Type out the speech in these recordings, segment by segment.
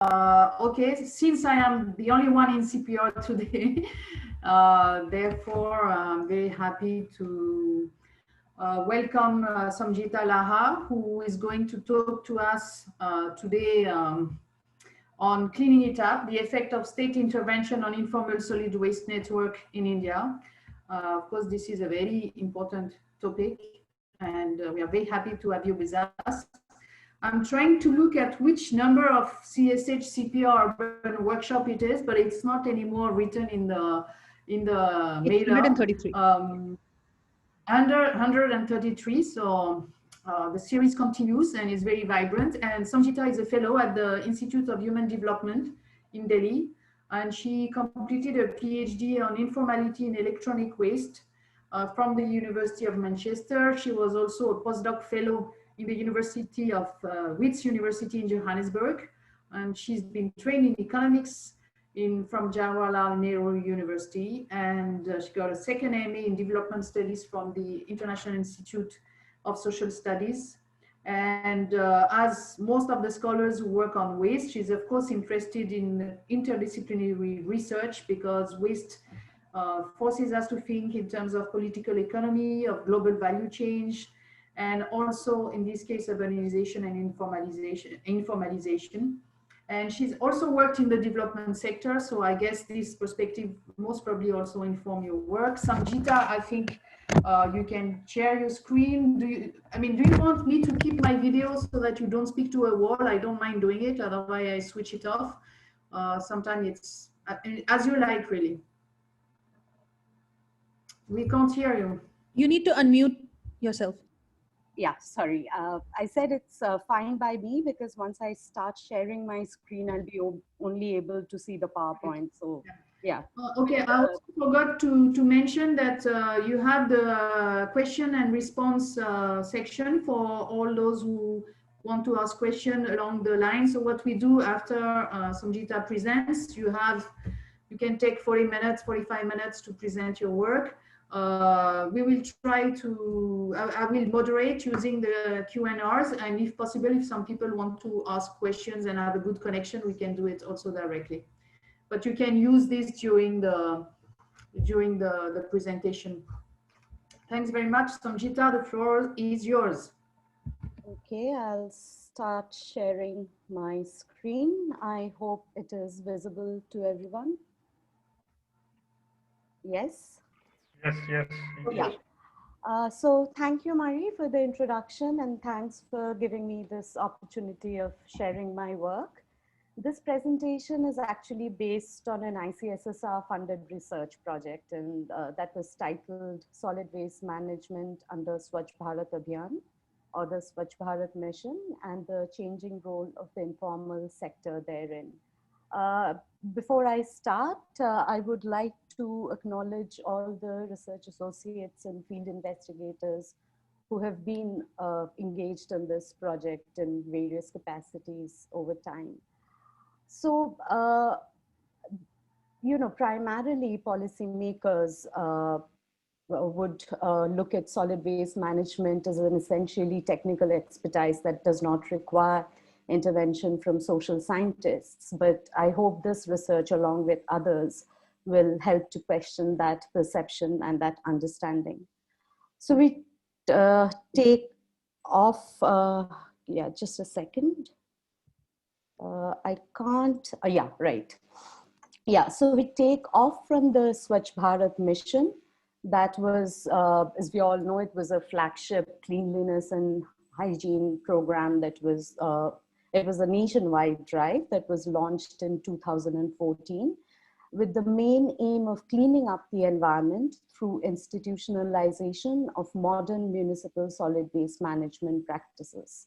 Okay, since I am the only one in CPR today, therefore I'm very happy to welcome Somjita Laha, who is going to talk to us today on cleaning it up, the effect of state intervention on informal solid waste network in India. Of course, this is a very important topic, and we are very happy to have you with us. I'm trying to look at which number of CSH CPR urban workshop it is, but it's not anymore written in the mailer. 133. 133. So the series continues and is very vibrant. And Somjita is a fellow at the Institute of Human Development in Delhi, and she completed a PhD on informality in electronic waste from the University of Manchester. She was also a postdoc fellow in the University of Wits University in Johannesburg, and she's been trained in economics from Jawaharlal Nehru University, and she got a second MA in development studies from the International Institute of Social Studies. And as most of the scholars who work on waste, she's of course interested in interdisciplinary research, because waste forces us to think in terms of political economy, of global value change, and also in this case urbanization and informalization. And she's also worked in the development sector, so I guess this perspective most probably also inform your work. Somjita, I think you can share your screen. Do you want me to keep my video so that you don't speak to a wall? I don't mind doing it, otherwise I switch it off. Sometimes it's as you like, really. We can't hear you. You need to unmute yourself. Yeah, sorry. I said it's fine by me, because once I start sharing my screen, I'll be only able to see the PowerPoint. So yeah. Okay, I also forgot to mention that you have the question and response section for all those who want to ask questions along the line. So what we do after Somjita presents, you can take 40 minutes, 45 minutes to present your work. We will try to, I will moderate using the Q&Rs, and if possible, if some people want to ask questions and have a good connection, we can do it also directly. But you can use this during the presentation. Thanks very much, Somjita. The floor is yours. Okay, I'll start sharing my screen. I hope it is visible to everyone. Yes? Yes, yes. Yeah. So thank you, Marie, for the introduction, and thanks for giving me this opportunity of sharing my work. This presentation is actually based on an ICSSR funded research project, and that was titled Solid Waste Management under Swachh Bharat Abhiyan, or the Swachh Bharat Mission, and the changing role of the informal sector therein. Before I start, I would like to acknowledge all the research associates and field investigators who have been engaged in this project in various capacities over time. So, primarily policymakers would look at solid waste management as an essentially technical expertise that does not require intervention from social scientists. But I hope this research, along with others, will help to question that perception and that understanding. So we take off, yeah, just a second. I can't, yeah, right. Yeah, so we take off from the Swachh Bharat mission. That was, as we all know, it was a flagship cleanliness and hygiene program that was, it was a nationwide drive that was launched in 2014 with the main aim of cleaning up the environment through institutionalization of modern municipal solid waste management practices.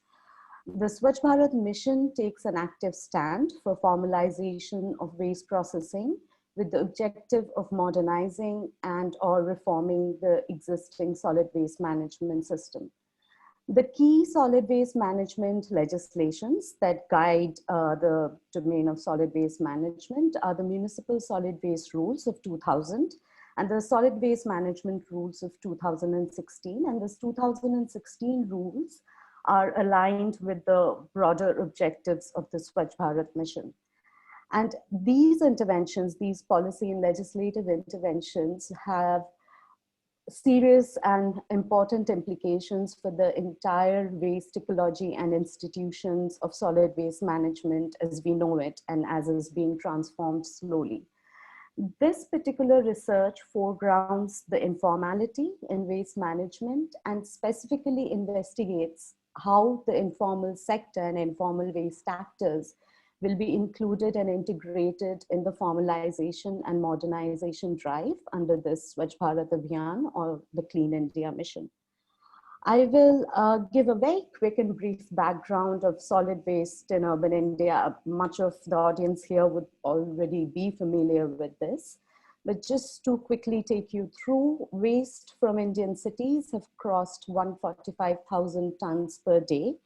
The Swachh Bharat mission takes an active stand for formalization of waste processing with the objective of modernizing and or reforming the existing solid waste management system. The key solid waste management legislations that guide the domain of solid waste management are the Municipal Solid Waste Rules of 2000 and the Solid Waste Management Rules of 2016. And this 2016 rules are aligned with the broader objectives of the Swachh Bharat mission. And these interventions, these policy and legislative interventions, have serious and important implications for the entire waste ecology and institutions of solid waste management as we know it and as is being transformed slowly. This particular research foregrounds the informality in waste management and specifically investigates how the informal sector and informal waste actors will be included and integrated in the formalization and modernization drive under this Swachh Bharat Abhiyan or the Clean India mission. I will give a very quick and brief background of solid waste in urban India. Much of the audience here would already be familiar with this. But just to quickly take you through, waste from Indian cities have crossed 145,000 tons per day,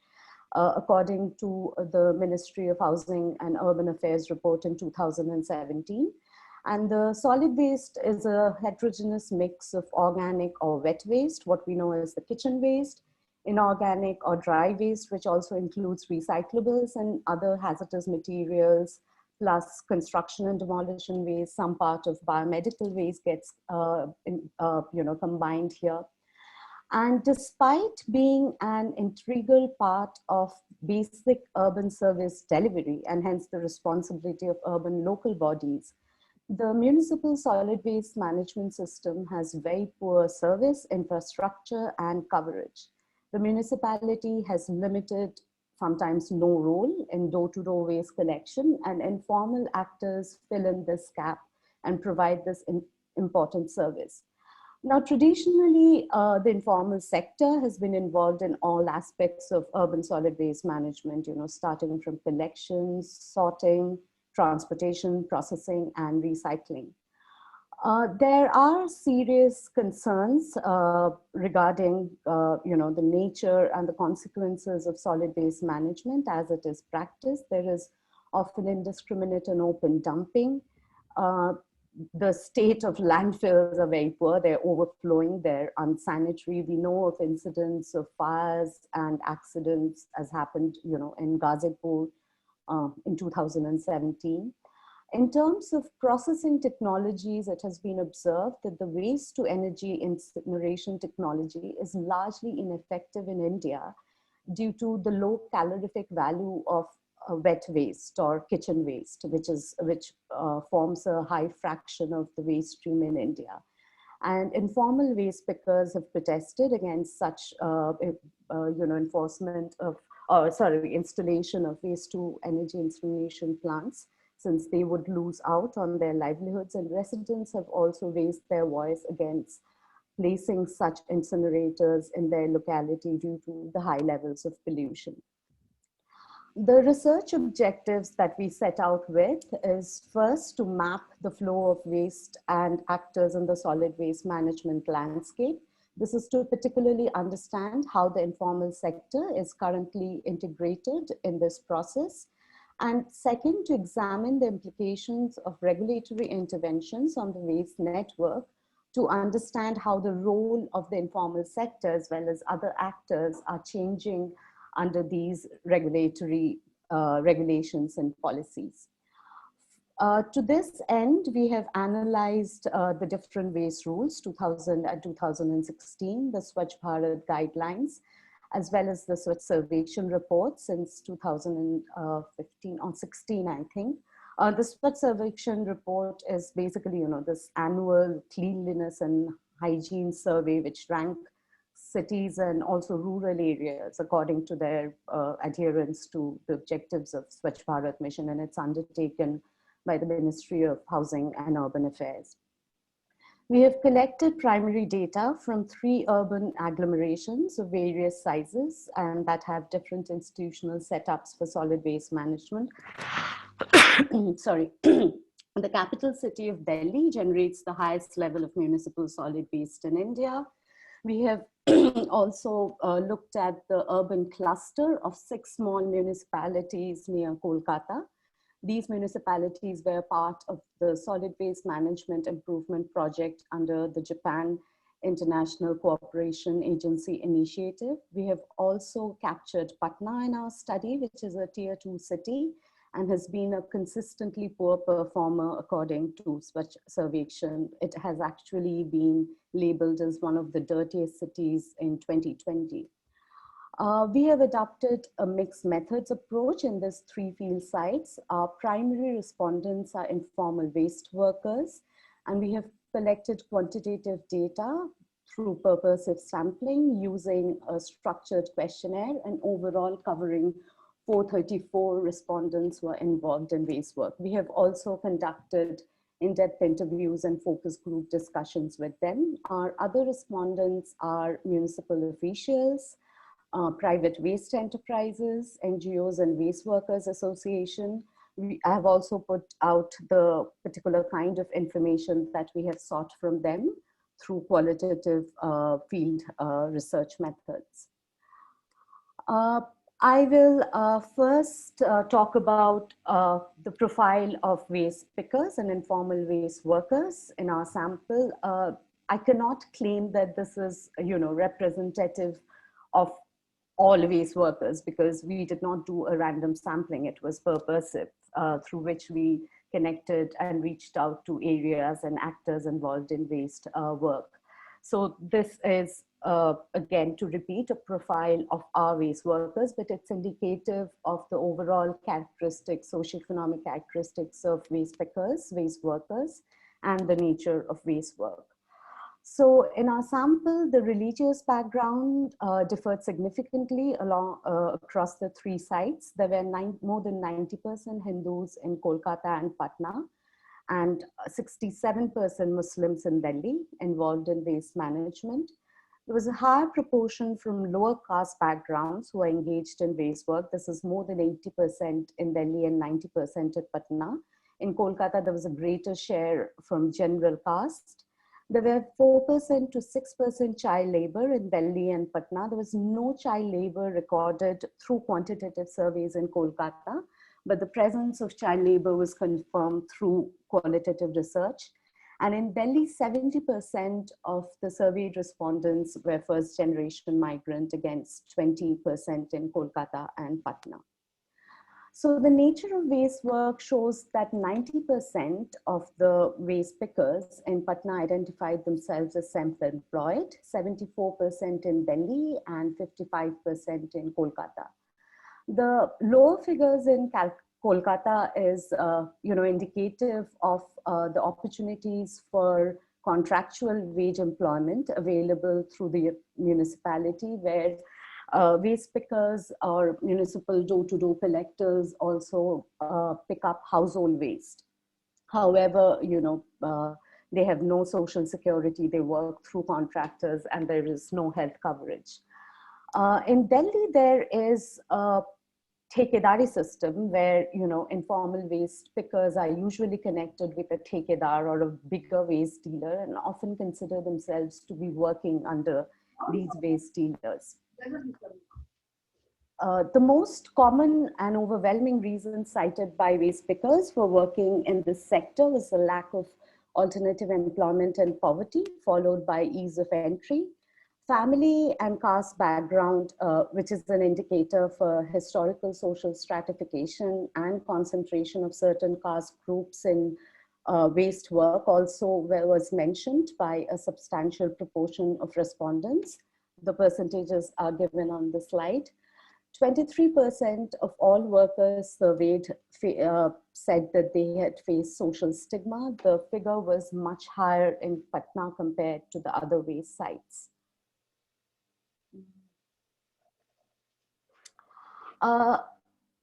according to the Ministry of Housing and Urban Affairs report in 2017. And the solid waste is a heterogeneous mix of organic or wet waste, what we know as the kitchen waste, inorganic or dry waste, which also includes recyclables and other hazardous materials, plus construction and demolition waste. Some part of biomedical waste gets combined here. And despite being an integral part of basic urban service delivery, and hence the responsibility of urban local bodies, the municipal solid waste management system has very poor service, infrastructure, and coverage. The municipality has limited, sometimes no role in door-to-door waste collection, and informal actors fill in this gap and provide this important service. Now, traditionally, the informal sector has been involved in all aspects of urban solid waste management, starting from collections, sorting, transportation, processing, and recycling. There are serious concerns regarding, the nature and the consequences of solid waste management as it is practiced. There is often indiscriminate and open dumping. The state of landfills are very poor. They're overflowing, they're unsanitary. We know of incidents of fires and accidents as happened, in Gazipur in 2017. In terms of processing technologies, it has been observed that the waste to energy incineration technology is largely ineffective in India due to the low calorific value of wet waste or kitchen waste, which forms a high fraction of the waste stream in India. And informal waste pickers have protested against such, installation of waste to energy incineration plants, since they would lose out on their livelihoods. And residents have also raised their voice against placing such incinerators in their locality due to the high levels of pollution. The research objectives that we set out with is first to map the flow of waste and actors in the solid waste management landscape. This is to particularly understand how the informal sector is currently integrated in this process. And second, to examine the implications of regulatory interventions on the waste network to understand how the role of the informal sector as well as other actors are changing under these regulatory regulations and policies. To this end, we have analyzed the different waste rules, 2000 and 2016, the Swachh Bharat guidelines, as well as the Swachh Survekshan report since 2015 or 16, I think. The Swachh Survekshan report is basically, this annual cleanliness and hygiene survey, which rank cities and also rural areas according to their adherence to the objectives of Swachh Bharat mission, and it's undertaken by the Ministry of Housing and Urban Affairs. We have collected primary data from 3 urban agglomerations of various sizes and that have different institutional setups for solid waste management. Sorry. The capital city of Delhi generates the highest level of municipal solid waste in India. We have also looked at the urban cluster of 6 small municipalities near Kolkata. These municipalities were part of the Solid Waste Management Improvement Project under the Japan International Cooperation Agency initiative. We have also captured Patna in our study, which is a tier 2 city, and has been a consistently poor performer according to Swachh Survekshan. It has actually been labeled as one of the dirtiest cities in 2020. We have adopted a mixed methods approach in this 3 field sites. Our primary respondents are informal waste workers, and we have collected quantitative data through purposive sampling using a structured questionnaire and overall covering 434 respondents who are involved in waste work. We have also conducted in-depth interviews and focus group discussions with them. Our other respondents are municipal officials, private waste enterprises, NGOs and Waste Workers Association. We have also put out the particular kind of information that we have sought from them through qualitative field research methods. I will first talk about the profile of waste pickers and informal waste workers in our sample. I cannot claim that this is, representative of all waste workers, because we did not do a random sampling. It was purposive, through which we connected and reached out to areas and actors involved in waste work. So this is, again, to repeat, a profile of our waste workers, but it's indicative of the overall characteristics, socioeconomic characteristics of waste pickers, waste workers, and the nature of waste work. So in our sample, the religious background differed significantly across the 3 sites. There were more than 90% Hindus in Kolkata and Patna, and 67% Muslims in Delhi involved in waste management. There was a higher proportion from lower caste backgrounds who are engaged in waste work. This is more than 80% in Delhi and 90% at Patna. In Kolkata, there was a greater share from general caste. There were 4% to 6% child labor in Delhi and Patna. There was no child labor recorded through quantitative surveys in Kolkata, but the presence of child labor was confirmed through qualitative research. And in Delhi, 70% of the surveyed respondents were first generation migrant against 20% in Kolkata and Patna. So the nature of waste work shows that 90% of the waste pickers in Patna identified themselves as self-employed, 74% in Delhi and 55% in Kolkata. The lower figures in Kolkata is, indicative of the opportunities for contractual wage employment available through the municipality, where waste pickers or municipal door-to-door collectors also pick up household waste. However, they have no social security, they work through contractors, and there is no health coverage. In Delhi, there is a thekedari system where, informal waste pickers are usually connected with a thekedar or a bigger waste dealer and often consider themselves to be working under these waste dealers. The most common and overwhelming reason cited by waste pickers for working in this sector was the lack of alternative employment and poverty, followed by ease of entry. Family and caste background, which is an indicator for historical social stratification and concentration of certain caste groups in waste work, also was mentioned by a substantial proportion of respondents. The percentages are given on the slide. 23% of all workers surveyed said that they had faced social stigma. The figure was much higher in Patna compared to the other waste sites.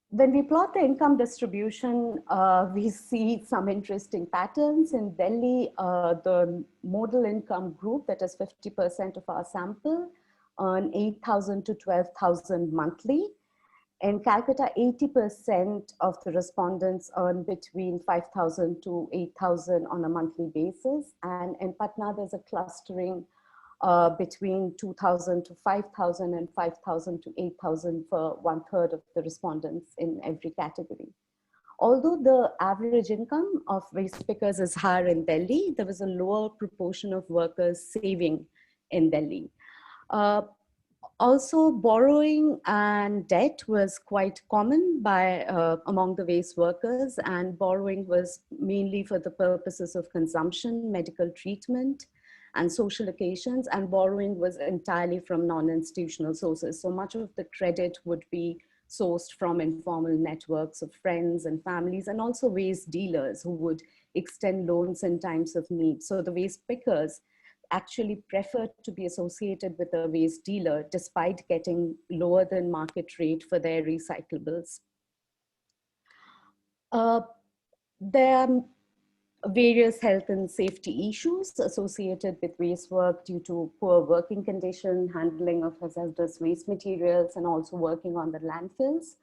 When we plot the income distribution, we see some interesting patterns. In Delhi, the modal income group, that is 50% of our sample, earn 8,000 to 12,000 monthly. In Calcutta, 80% of the respondents earn between 5,000 to 8,000 on a monthly basis. And in Patna, there's a clustering between 2,000 to 5,000 and 5,000 to 8,000 for 1/3 of the respondents in every category. Although the average income of waste pickers is higher in Delhi, there was a lower proportion of workers saving in Delhi. Also, borrowing and debt was quite common among the waste workers, and borrowing was mainly for the purposes of consumption, medical treatment, and social occasions, and borrowing was entirely from non-institutional sources. So much of the credit would be sourced from informal networks of friends and families, and also waste dealers who would extend loans in times of need. So the waste pickers actually preferred to be associated with a waste dealer despite getting lower than market rate for their recyclables. There are various health and safety issues associated with waste work due to poor working condition, handling of hazardous waste materials, and also working on the landfills.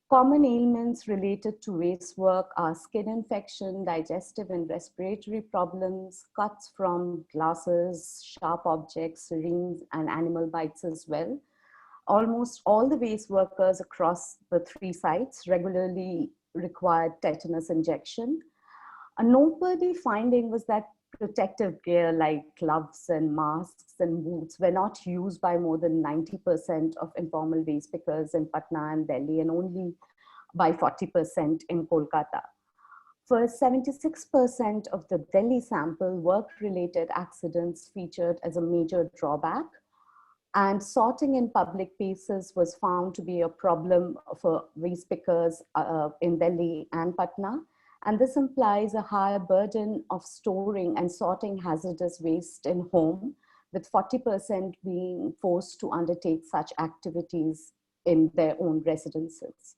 Common ailments related to waste work are skin infection, digestive and respiratory problems, cuts from glasses, sharp objects, syringes, and animal bites as well. Almost all the waste workers across the 3 sites regularly required tetanus injection. A noteworthy finding was that protective gear like gloves and masks and boots were not used by more than 90% of informal waste pickers in Patna and Delhi, and only by 40% in Kolkata. For 76% of the Delhi sample, work-related accidents featured as a major drawback, and sorting in public places was found to be a problem for waste pickers in Delhi and Patna. And this implies a higher burden of storing and sorting hazardous waste in home, with 40% being forced to undertake such activities in their own residences.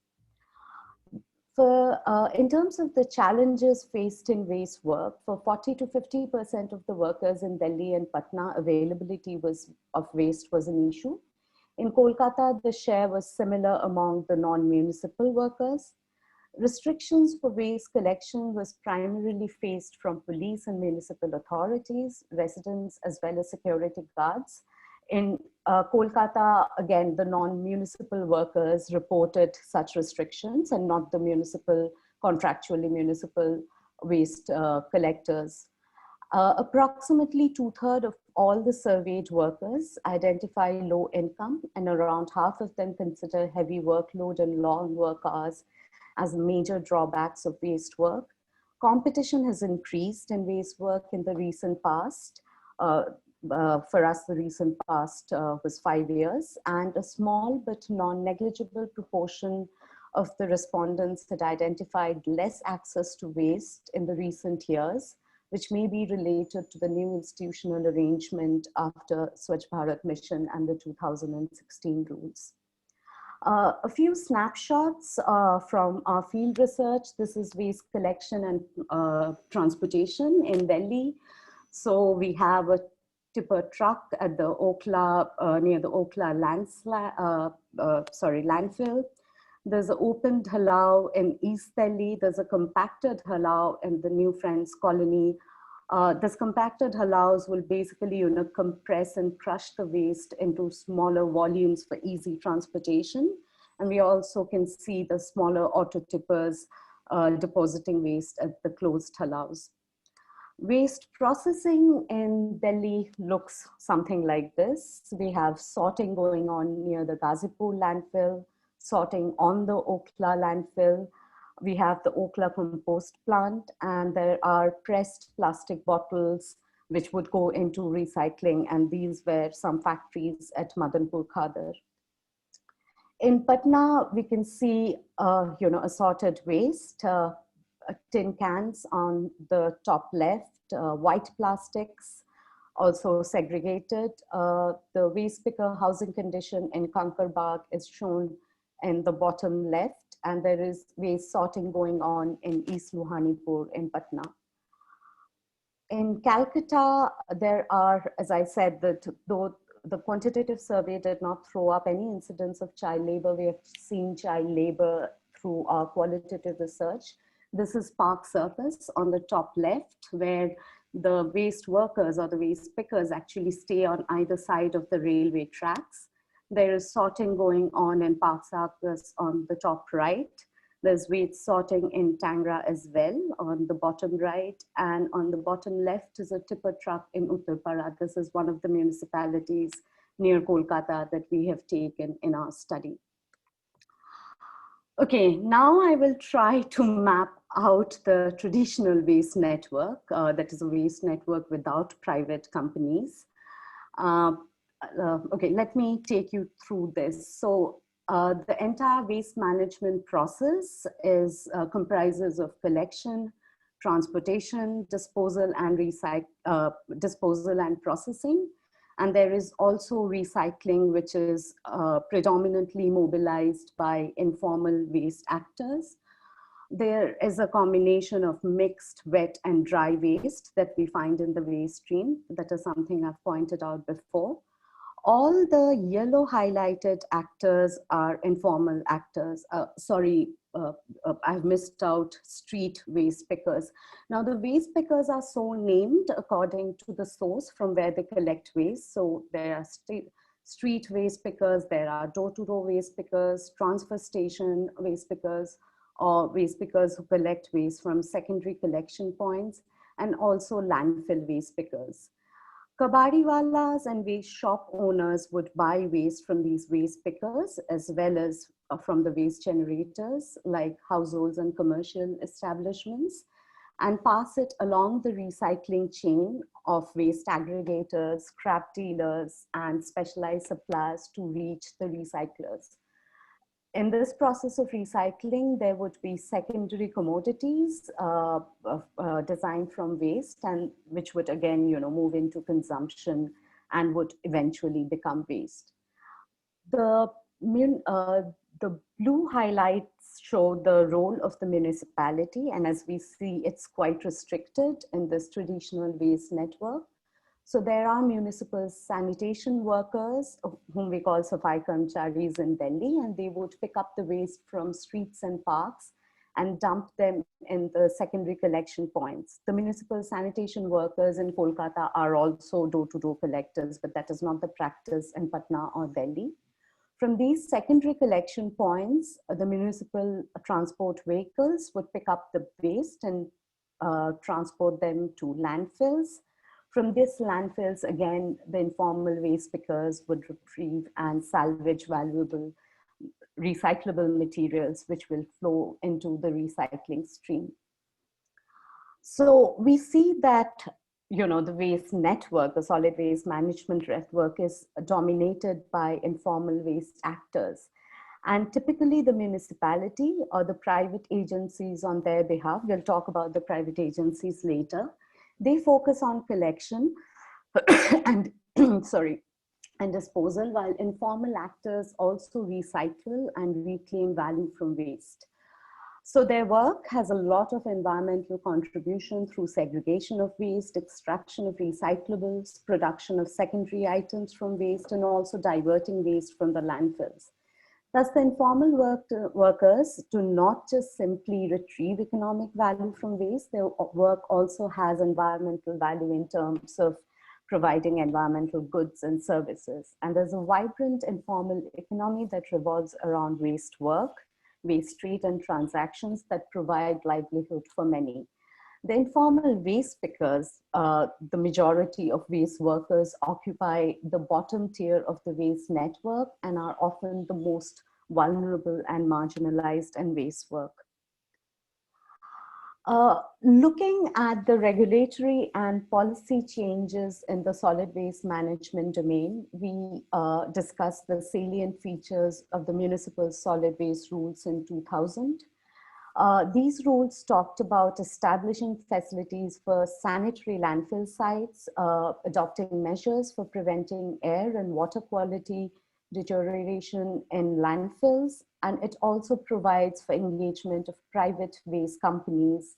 In terms of the challenges faced in waste work, for 40 to 50% of the workers in Delhi and Patna, availability of waste was an issue. In Kolkata, the share was similar among the non-municipal workers. Restrictions for waste collection was primarily faced from police and municipal authorities, residents, as well as security guards. In Kolkata, again, the non-municipal workers reported such restrictions and not the contractually municipal waste collectors. Approximately 2/3 of all the surveyed workers identify low income, and around half of them consider heavy workload and long work hours as major drawbacks of waste work. Competition has increased in waste work in the recent past. For us, the recent past was 5 years, and a small but non-negligible proportion of the respondents had identified less access to waste in the recent years, which may be related to the new institutional arrangement after Swachh Bharat Mission and the 2016 rules. A few snapshots from our field research. This is waste collection and transportation in Delhi. So we have a tipper truck at the Okhla, near the Okhla landfill. There's an open dhalao in East Delhi. There's a compacted dhalao in the New Friends Colony. This compacted dhalaos will basically compress and crush the waste into smaller volumes for easy transportation. And we also can see the smaller auto tippers depositing waste at the closed dhalaos. Waste processing in Delhi looks something like this. We have sorting going on near the Ghazipur landfill, sorting on the Okhla landfill. We have the Okhla compost plant, and there are pressed plastic bottles which would go into recycling, and these were some factories at Madanpur Khadar. In Patna, we can see assorted waste, tin cans on the top left, white plastics, also segregated. The waste picker housing condition in Kankerbagh is shown in the bottom left, and there is waste sorting going on in East Luhanipur in Patna. In Calcutta, there are, as I said, though the quantitative survey did not throw up any incidents of child labor, we have seen child labor through our qualitative research. This is Park Circus on the top left, where the waste workers or the waste pickers actually stay on either side of the railway tracks. There is sorting going on in Park Circus on the top right. There's waste sorting in Tangra as well on the bottom right. And on the bottom left is a tipper truck in Uttarpara. This is one of the municipalities near Kolkata that we have taken in our study. Okay, now I will try to map out the traditional waste network, that is a waste network without private companies. Okay, let me take you through this. So the entire waste management process comprises of collection, transportation, disposal and processing. And there is also recycling, which is predominantly mobilized by informal waste actors. There is a combination of mixed wet and dry waste that we find in the waste stream. That is something I've pointed out before. All the yellow highlighted actors are informal actors. I've missed out street waste pickers. Now the waste pickers are so named according to the source from where they collect waste. So there are street waste pickers, there are door-to-door waste pickers, transfer station waste pickers, or waste pickers who collect waste from secondary collection points, and also landfill waste pickers. Kabadiwalas and waste shop owners would buy waste from these waste pickers as well as from the waste generators like households and commercial establishments, and pass it along the recycling chain of waste aggregators, scrap dealers, and specialized suppliers to reach the recyclers. In this process of recycling, there would be secondary commodities designed from waste, and which would again, move into consumption and would eventually become waste. The blue highlights show the role of the municipality, and as we see, it's quite restricted in this traditional waste network. So there are municipal sanitation workers, whom we call Safai Karmcharis in Delhi, and they would pick up the waste from streets and parks and dump them in the secondary collection points. The municipal sanitation workers in Kolkata are also door-to-door collectors, but that is not the practice in Patna or Delhi. From these secondary collection points, the municipal transport vehicles would pick up the waste and transport them to landfills. From this landfills, again, the informal waste pickers would retrieve and salvage valuable recyclable materials, which will flow into the recycling stream. So we see that, the waste network, the solid waste management network, is dominated by informal waste actors. And typically the municipality or the private agencies on their behalf, we'll talk about the private agencies later, they focus on collection and and disposal, while informal actors also recycle and reclaim value from waste. So their work has a lot of environmental contribution through segregation of waste, extraction of recyclables, production of secondary items from waste, and also diverting waste from the landfills. Thus, the informal workers do not just simply retrieve economic value from waste, their work also has environmental value in terms of providing environmental goods and services. And there's a vibrant informal economy that revolves around waste work, waste trade, and transactions that provide livelihood for many. The informal waste pickers, the majority of waste workers occupy the bottom tier of the waste network and are often the most vulnerable and marginalized in waste work. Looking at the regulatory and policy changes in the solid waste management domain, we discussed the salient features of the municipal solid waste rules in 2000. These rules talked about establishing facilities for sanitary landfill sites, adopting measures for preventing air and water quality deterioration in landfills, and it also provides for engagement of private waste companies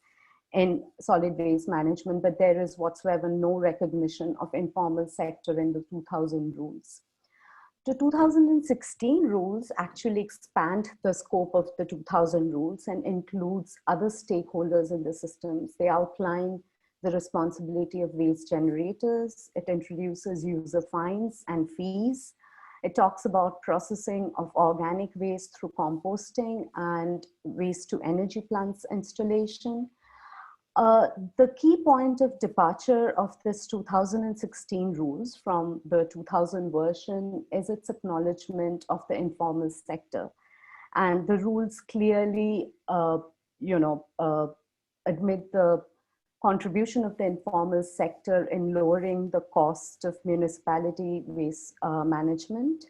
in solid waste management, but there is whatsoever no recognition of informal sector in the 2000 rules. The 2016 rules actually expand the scope of the 2000 rules and includes other stakeholders in the systems. They outline the responsibility of waste generators. It introduces user fines and fees. It talks about processing of organic waste through composting and waste to energy plants installation. The key point of departure of this 2016 rules from the 2000 version is its acknowledgement of the informal sector. And the rules clearly, admit the contribution of the informal sector in lowering the cost of municipality waste management,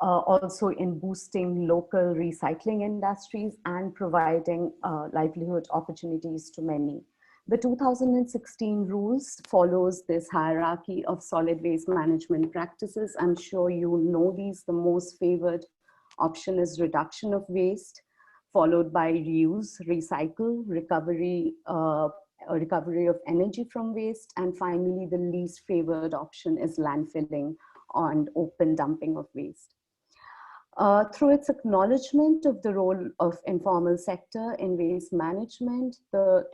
also in boosting local recycling industries and providing livelihood opportunities to many. The 2016 rules follows this hierarchy of solid waste management practices. I'm sure you know these. The most favored option is reduction of waste, followed by reuse, recycle, recovery of energy from waste, and finally the least favored option is landfilling and open dumping of waste. Through its acknowledgement of the role of informal sector in waste management, the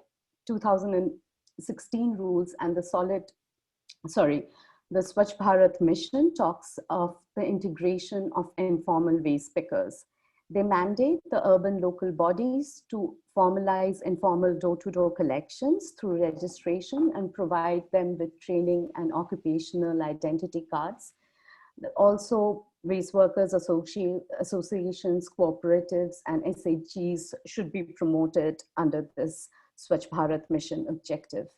2016 rules and the Swachh Bharat mission talks of the integration of informal waste pickers. They mandate the urban local bodies to formalize informal door-to-door collections through registration and provide them with training and occupational identity cards. Also, waste workers associations, cooperatives, and SHGs should be promoted under this Swachh Bharat mission objective.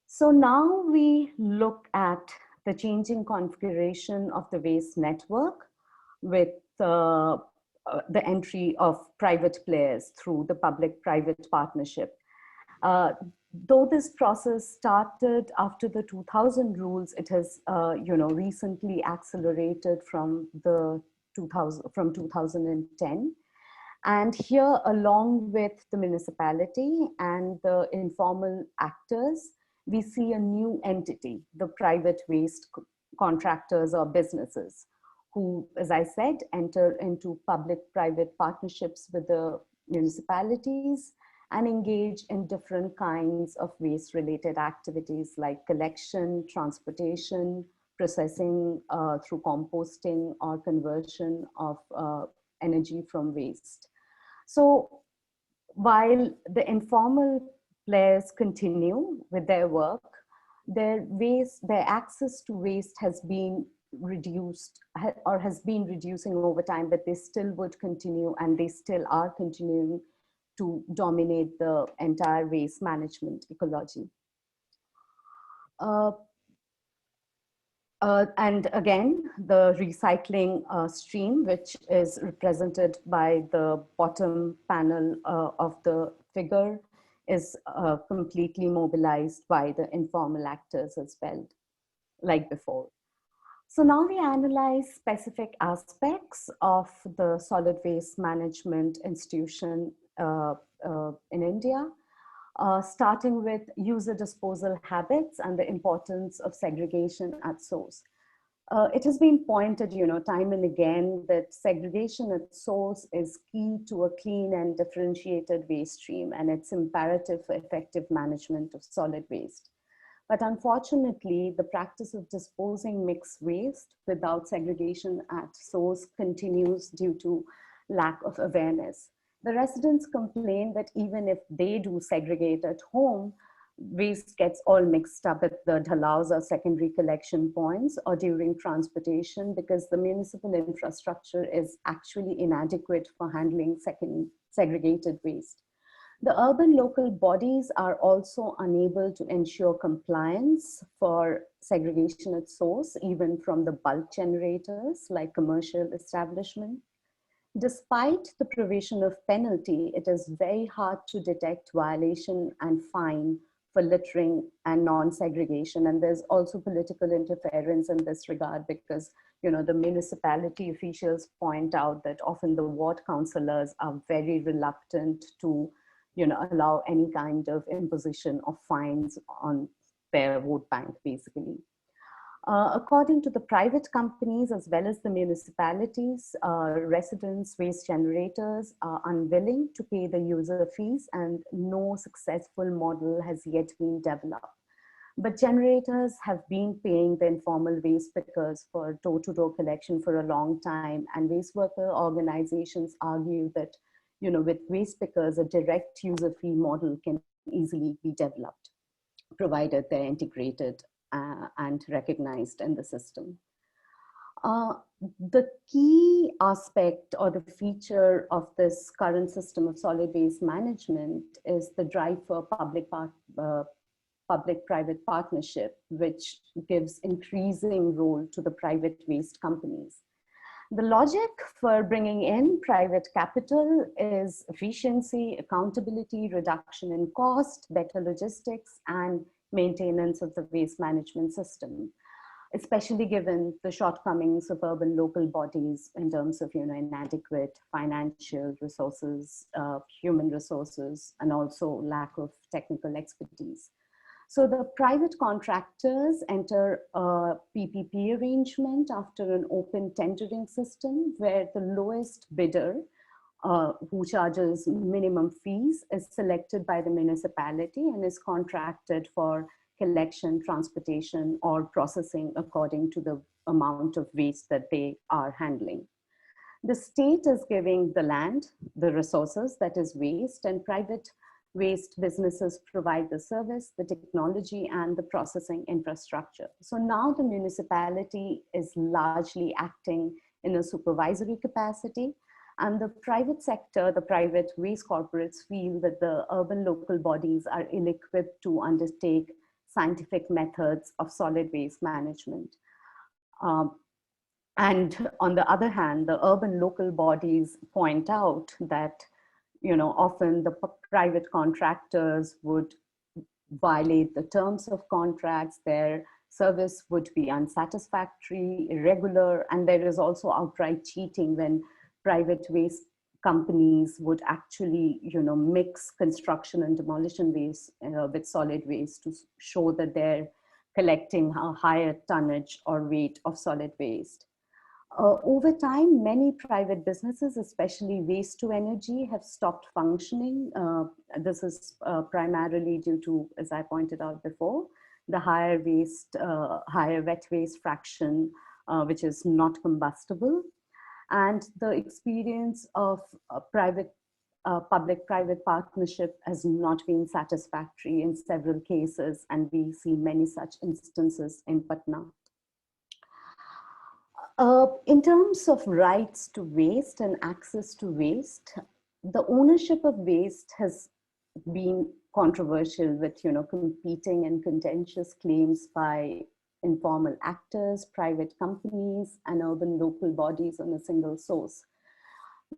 So now we look at the changing configuration of the waste network with the entry of private players through the public-private partnership. Though this process started after the 2000 rules, it has recently accelerated from 2010. And here, along with the municipality and the informal actors, we see a new entity, the private waste contractors or businesses, who, as I said, enter into public-private partnerships with the municipalities and engage in different kinds of waste-related activities like collection, transportation, processing through composting or conversion of energy from waste. So while the informal players continue with their work, their access to waste has been reduced or has been reducing over time, but they still would continue, and they still are continuing to dominate the entire waste management ecology. And again, the recycling stream, which is represented by the bottom panel of the figure, is completely mobilized by the informal actors as well, like before. So now we analyze specific aspects of the solid waste management institution in India, starting with user disposal habits and the importance of segregation at source. It has been pointed, time and again, that segregation at source is key to a clean and differentiated waste stream, and it's imperative for effective management of solid waste. But unfortunately, the practice of disposing mixed waste without segregation at source continues due to lack of awareness. The residents complain that even if they do segregate at home, waste gets all mixed up at the dhalaus or secondary collection points or during transportation, because the municipal infrastructure is actually inadequate for handling segregated waste. The urban local bodies are also unable to ensure compliance for segregation at source, even from the bulk generators like commercial establishment. Despite the provision of penalty, it is very hard to detect violation and fine for littering and non-segregation. And there's also political interference in this regard, because the municipality officials point out that often the ward councillors are very reluctant to allow any kind of imposition of fines on their vote bank, basically. According to the private companies as well as the municipalities, residents, waste generators are unwilling to pay the user fees, and no successful model has yet been developed. But generators have been paying the informal waste pickers for door-to-door collection for a long time, and waste worker organizations argue that with waste pickers, a direct user fee model can easily be developed, provided they're integrated and recognized in the system. The key aspect or the feature of this current system of solid waste management is the drive for public-private partnership, which gives increasing role to the private waste companies. The logic for bringing in private capital is efficiency, accountability, reduction in cost, better logistics, and maintenance of the waste management system, especially given the shortcomings of urban local bodies in terms of inadequate financial resources, human resources, and also lack of technical expertise. So the private contractors enter a PPP arrangement after an open tendering system where the lowest bidder, who charges minimum fees, is selected by the municipality and is contracted for collection, transportation, or processing according to the amount of waste that they are handling. The state is giving the land, the resources, that is waste, and private waste businesses provide the service, the technology, and the processing infrastructure. So now the municipality is largely acting in a supervisory capacity, and the private sector, the private waste corporates feel that the urban local bodies are ill-equipped to undertake scientific methods of solid waste management. And on the other hand, the urban local bodies point out that often the private contractors would violate the terms of contracts, their service would be unsatisfactory, irregular, and there is also outright cheating when private waste companies would actually mix construction and demolition waste with solid waste to show that they're collecting a higher tonnage or weight of solid waste. Over time, many private businesses, especially waste to energy, have stopped functioning. This is primarily due to, as I pointed out before, the higher wet waste fraction, which is not combustible, and the experience of public-private partnership has not been satisfactory in several cases, and we see many such instances in Patna. In terms of rights to waste and access to waste, the ownership of waste has been controversial with competing and contentious claims by informal actors, private companies, and urban local bodies on a single source.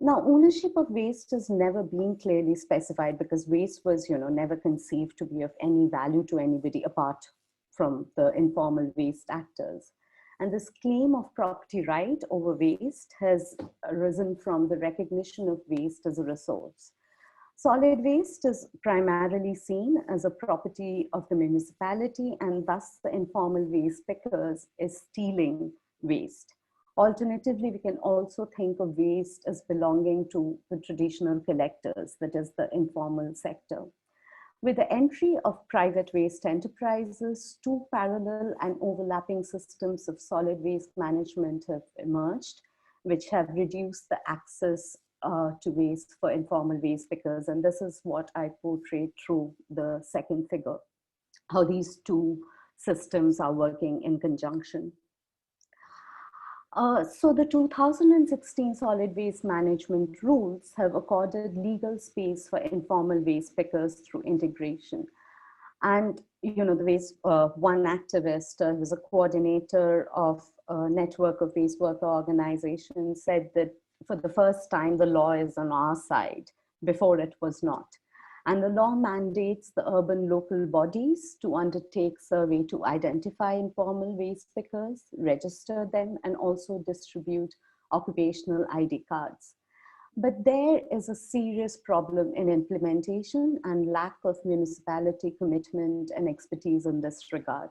Now, ownership of waste has never been clearly specified because waste was never conceived to be of any value to anybody apart from the informal waste actors. And this claim of property right over waste has arisen from the recognition of waste as a resource. Solid waste is primarily seen as a property of the municipality, and thus the informal waste pickers is stealing waste. Alternatively, we can also think of waste as belonging to the traditional collectors, that is the informal sector. With the entry of private waste enterprises, two parallel and overlapping systems of solid waste management have emerged, which have reduced the access to waste for informal waste pickers. And this is what I portrayed through the second figure, how these two systems are working in conjunction. So the 2016 solid waste management rules have accorded legal space for informal waste pickers through integration. And the waste one activist who was a coordinator of a network of waste worker organizations said that for the first time the law is on our side. Before it was not. And the law mandates the urban local bodies to undertake survey to identify informal waste pickers, register them, and also distribute occupational ID cards. But there is a serious problem in implementation and lack of municipality commitment and expertise in this regard.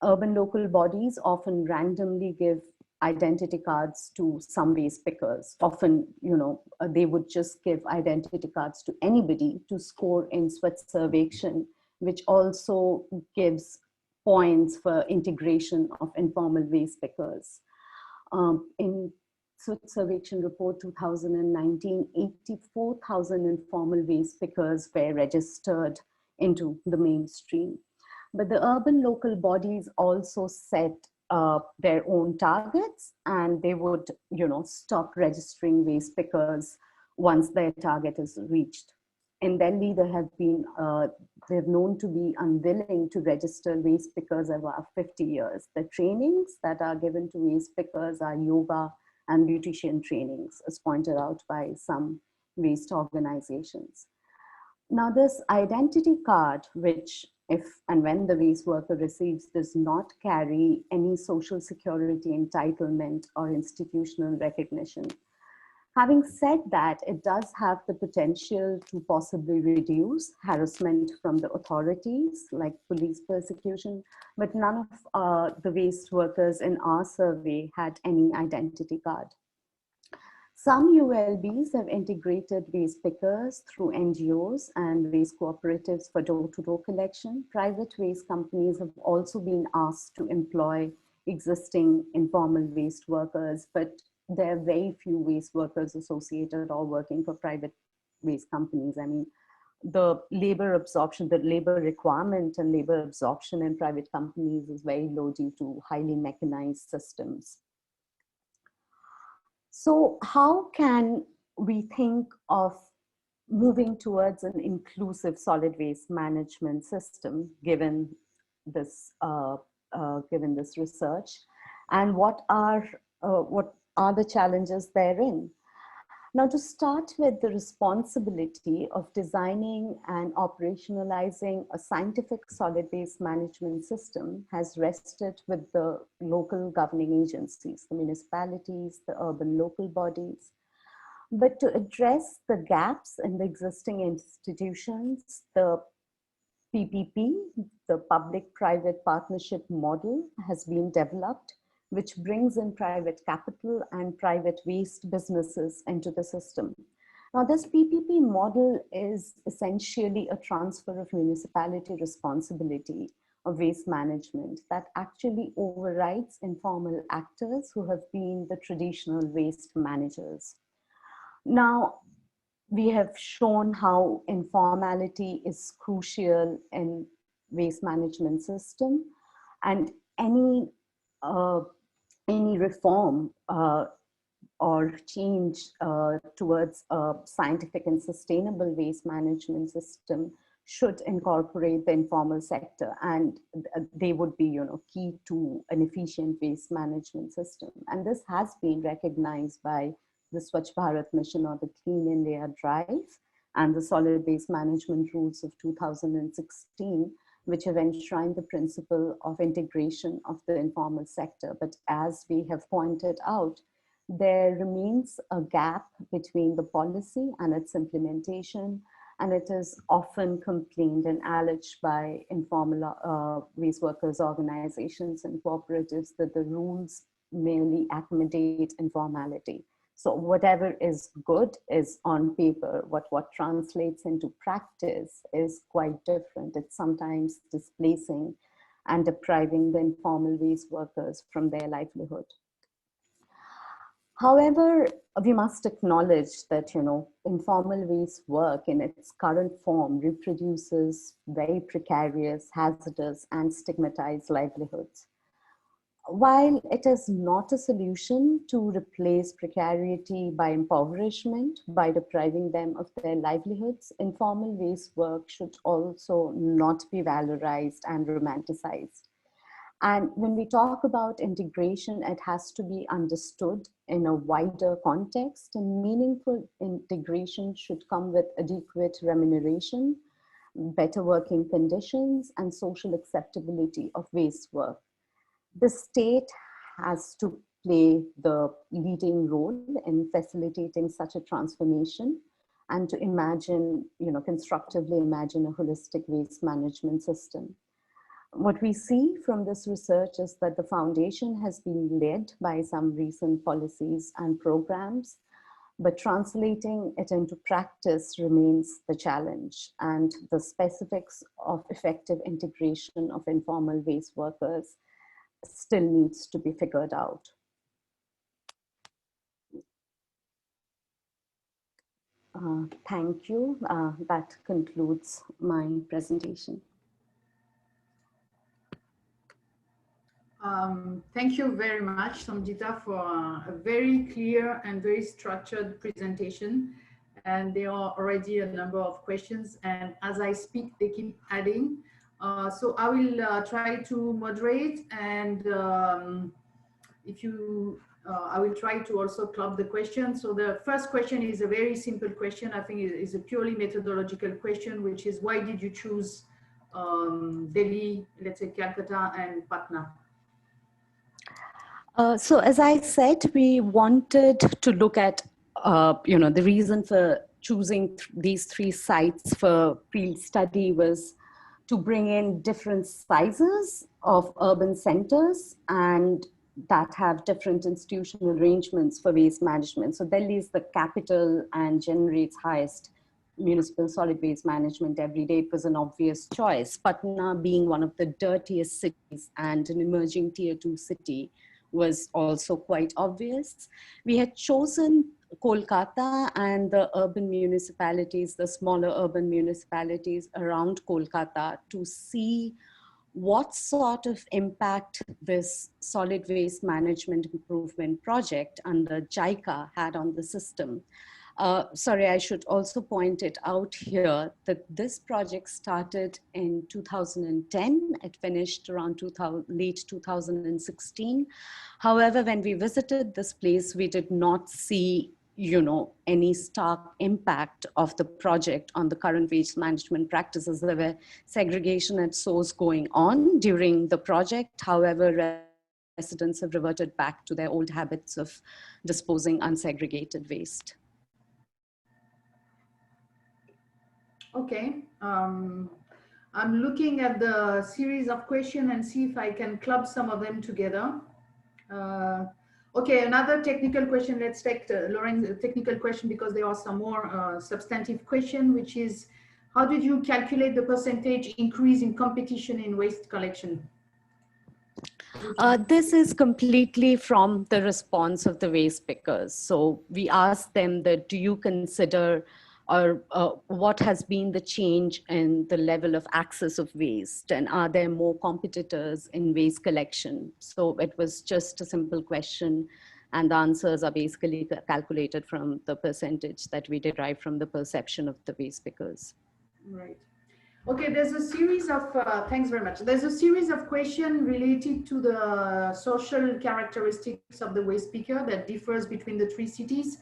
Urban local bodies often randomly give identity cards to some waste pickers. Often, they would just give identity cards to anybody to score in Swachh which also gives points for integration of informal waste pickers. In Surveillance Report 2019, 84,000 informal waste pickers were registered into the mainstream. But the urban local bodies also set their own targets, and they would, stop registering waste pickers once their target is reached. In Delhi, they're known to be unwilling to register waste pickers above 50 years. The trainings that are given to waste pickers are yoga and beautician trainings, as pointed out by some waste organizations. Now, this identity card, which if and when the waste worker receives, does not carry any social security entitlement or institutional recognition. Having said that, it does have the potential to possibly reduce harassment from the authorities, like police persecution, but none of the waste workers in our survey had any identity card. Some ULBs have integrated waste pickers through NGOs and waste cooperatives for door-to-door collection. Private waste companies have also been asked to employ existing informal waste workers, but there are very few waste workers associated or working for private waste companies. I mean, the labor absorption, the labor requirement and labor absorption in private companies is very low due to highly mechanized systems. So how can we think of moving towards an inclusive solid waste management system, given this research, and what are the challenges therein? Now, to start with, the responsibility of designing and operationalizing a scientific solid waste management system has rested with the local governing agencies, the municipalities, the urban local bodies. But to address the gaps in the existing institutions, the PPP, the public-private partnership model, has been developed, which brings in private capital and private waste businesses into the system. Now, this PPP model is essentially a transfer of municipality responsibility of waste management that actually overrides informal actors who have been the traditional waste managers. Now, we have shown how informality is crucial in waste management system, and any reform or change towards a scientific and sustainable waste management system should incorporate the informal sector, and they would be, key to an efficient waste management system. And this has been recognized by the Swachh Bharat Mission or the Clean India Drive and the Solid Waste Management Rules of 2016, which have enshrined the principle of integration of the informal sector. But as we have pointed out, there remains a gap between the policy and its implementation, and it is often complained and alleged by informal waste workers organizations and cooperatives that the rules merely accommodate informality. So whatever is good is on paper. What translates into practice is quite different. It's sometimes displacing and depriving the informal waste workers from their livelihood. However, we must acknowledge that, informal waste work in its current form reproduces very precarious, hazardous, and stigmatized livelihoods. While it is not a solution to replace precarity by impoverishment, by depriving them of their livelihoods, informal waste work should also not be valorized and romanticized. And when we talk about integration, it has to be understood in a wider context, and meaningful integration should come with adequate remuneration, better working conditions, and social acceptability of waste work. The state has to play the leading role in facilitating such a transformation, and to imagine, constructively imagine a holistic waste management system. What we see from this research is that the foundation has been led by some recent policies and programs, but translating it into practice remains the challenge, and the specifics of effective integration of informal waste workers still needs to be figured out. Thank you. That concludes my presentation. Thank you very much, Somjita, for a very clear and very structured presentation. And there are already a number of questions. And as I speak, they keep adding. So I will try to moderate, and if you, I will try to also club the question. So the first question is a very simple question. I think it is a purely methodological question, which is why did you choose Delhi, let's say Calcutta and Patna? So as I said, we wanted to look at, the reason for choosing these three sites for field study was to bring in different sizes of urban centers and that have different institutional arrangements for waste management. So Delhi is the capital and generates highest municipal solid waste management every day. It was an obvious choice. Patna, being one of the dirtiest cities and an emerging tier 2 city, was also quite obvious. We had chosen Kolkata and the urban municipalities, the smaller urban municipalities around Kolkata, to see what sort of impact this solid waste management improvement project under JICA had on the system. Sorry, I should also point it out here that this project started in 2010. It finished around late 2016. However, when we visited this place, we did not see any stark impact of the project on the current waste management practices. There were segregation at source going on during the project. However, residents have reverted back to their old habits of disposing unsegregated waste. Okay. I'm looking at the series of questions and see if I can club some of them together. Okay, another technical question. Let's take Lauren's technical question because there are some more substantive question, which is, how did you calculate the percentage increase in competition in waste collection? This is completely from the response of the waste pickers. So we asked them that, do you consider or what has been the change in the level of access of waste, and are there more competitors in waste collection? So it was just a simple question, and the answers are basically calculated from the percentage that we derive from the perception of the waste pickers. Right. Okay, there's a series of, thanks very much. There's a series of questions related to the social characteristics of the waste picker that differs between the three cities.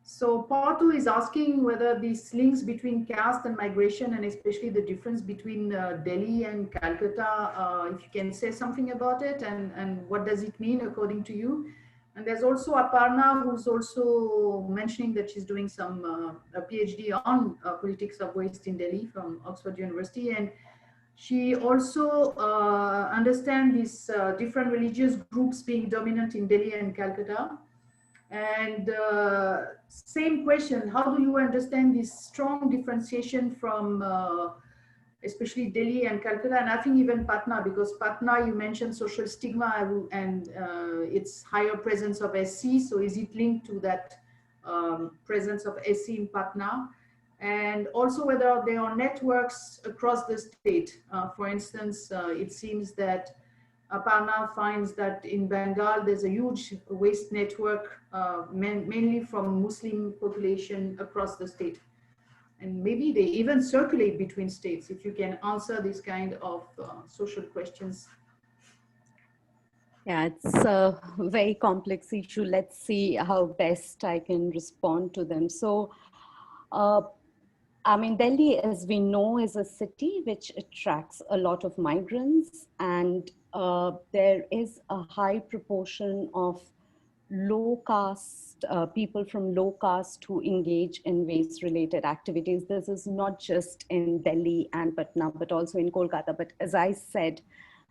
So part 2 is asking whether these links between caste and migration, and especially the difference between Delhi and Calcutta, if you can say something about it, and what does it mean according to you? And there's also Aparna, who's also mentioning that she's doing some a PhD on politics of waste in Delhi from Oxford University. And she also understands these different religious groups being dominant in Delhi and Calcutta. And same question, how do you understand this strong differentiation from especially Delhi and Calcutta, and I think even Patna, because Patna, you mentioned social stigma and its higher presence of SC. So is it linked to that presence of SC in Patna? And also whether there are networks across the state. For instance, it seems that Aparna finds that in Bengal, there's a huge waste network, mainly from Muslim population across the state. And maybe they even circulate between states, if you can answer this kind of social questions. Yeah, it's a very complex issue. Let's see how best I can respond to them. So, I mean, Delhi, as we know, is a city which attracts a lot of migrants, and there is a high proportion of low caste people from low caste who engage in waste related activities. This is not just in Delhi and Patna, but also in Kolkata. But as I said,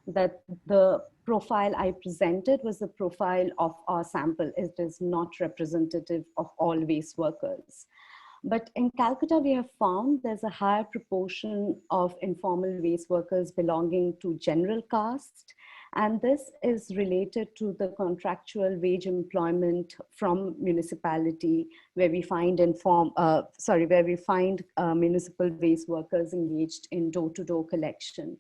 that the profile I presented was the profile of our sample. It is not representative of all waste workers. But in Calcutta, we have found there's a higher proportion of informal waste workers belonging to general caste. And this is related to the contractual wage employment from municipality, where we find municipal waste workers engaged in door-to-door collection.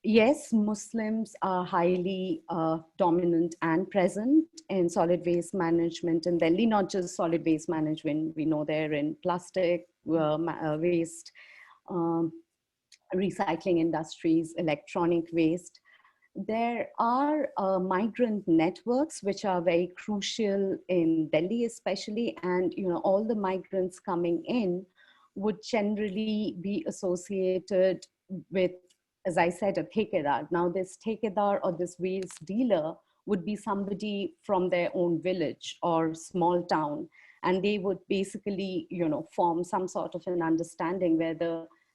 Yes, Muslims are highly dominant and present in solid waste management in Delhi, not just solid waste management. We know they're in plastic waste, recycling industries, electronic waste. There are migrant networks which are very crucial in Delhi especially, and all the migrants coming in would generally be associated with, as I said, a thekedar. Now this thekedar or this waste dealer would be somebody from their own village or small town, and they would basically form some sort of an understanding where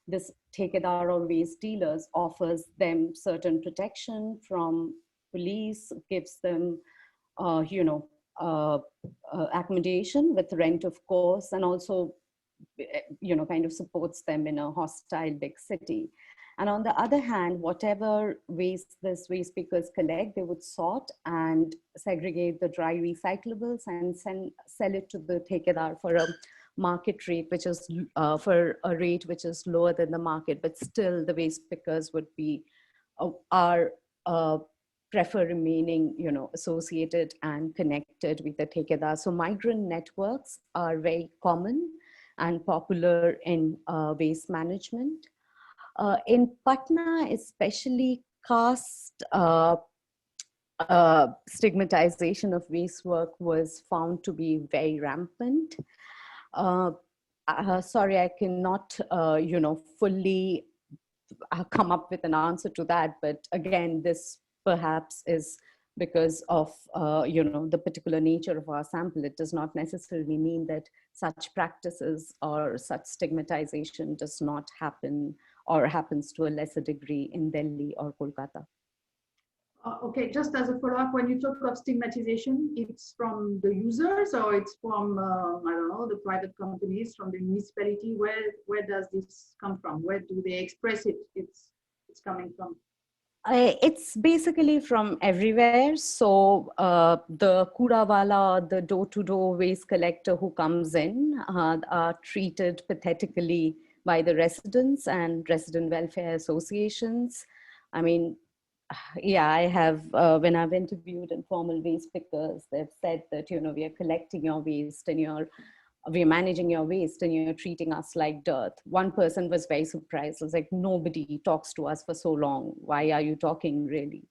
this thekedar or waste dealers offers them certain protection from police, gives them accommodation with rent, of course, and also kind of supports them in a hostile big city. And on the other hand, whatever waste this waste pickers collect, they would sort and segregate the dry recyclables and sell it to the thekedar for a market rate, which is for a rate which is lower than the market, but still the waste pickers would be prefer remaining associated and connected with the thekedar. So migrant networks are very common and popular in waste management. In Patna, especially, caste stigmatization of waste work was found to be very rampant. Sorry, I cannot, fully come up with an answer to that. But again, this perhaps is because of, the particular nature of our sample. It does not necessarily mean that such practices or such stigmatization does not happen or happens to a lesser degree in Delhi or Kolkata. Okay, just as a follow-up, when you talk of stigmatization, it's from the users or it's from, I don't know, the private companies, from the municipality? Where does this come from? Where do they express it? It's coming from? It's basically from everywhere. So the Kudawala, the door-to-door waste collector who comes in are treated pathetically by the residents and resident welfare associations. I mean, yeah, I have, when I've interviewed informal waste pickers, they've said that, we are collecting your waste and we're managing your waste and you're treating us like dirt. One person was very surprised. It was like, nobody talks to us for so long. Why are you talking, really?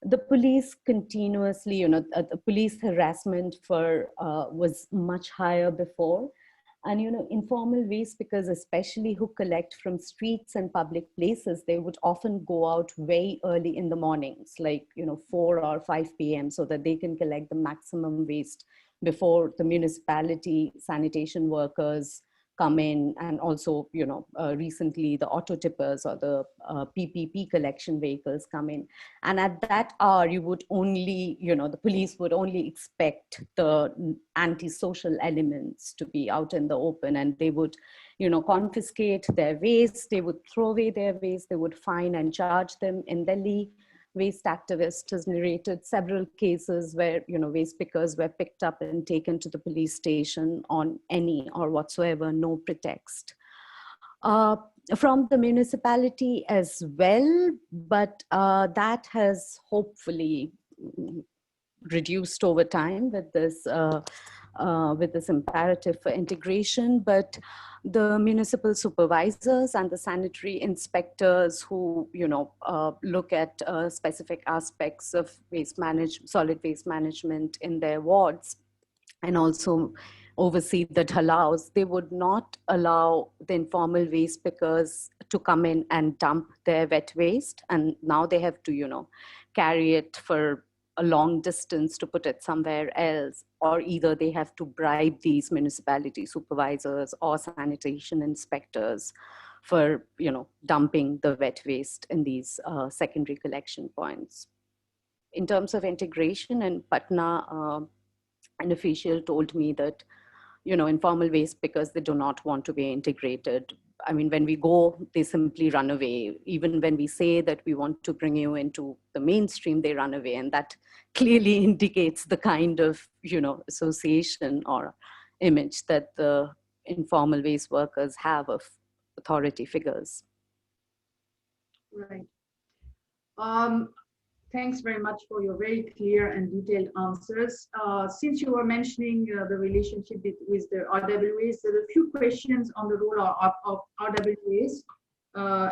The police continuously, the police harassment was much higher before. And, informal waste pickers, especially who collect from streets and public places, they would often go out very early in the mornings, like, 4 or 5 p.m. so that they can collect the maximum waste before the municipality sanitation workers come in. And also, recently the auto tippers or the PPP collection vehicles come in. And at that hour, you would only, the police would only expect the antisocial elements to be out in the open, and they would, confiscate their waste, they would throw away their waste, they would fine and charge them. In Delhi, waste activist has narrated several cases where, waste pickers were picked up and taken to the police station on any or whatsoever, no pretext. From the municipality as well, but that has hopefully reduced over time with this imperative for integration. But the municipal supervisors and the sanitary inspectors who look at specific aspects of solid waste management in their wards, and also oversee the dhalaus, they would not allow the informal waste pickers to come in and dump their wet waste. And now they have to, carry it for a long distance to put it somewhere else, or either they have to bribe these municipality supervisors or sanitation inspectors for, dumping the wet waste in these secondary collection points. In terms of integration in Patna, an official told me that informal waste because they do not want to be integrated. I mean, when we go, they simply run away. Even when we say that we want to bring you into the mainstream, they run away. And that clearly indicates the kind of, association or image that the informal waste workers have of authority figures. Right. Thanks very much for your very clear and detailed answers. Since you were mentioning the relationship with the RWAs, there are a few questions on the role of RWAs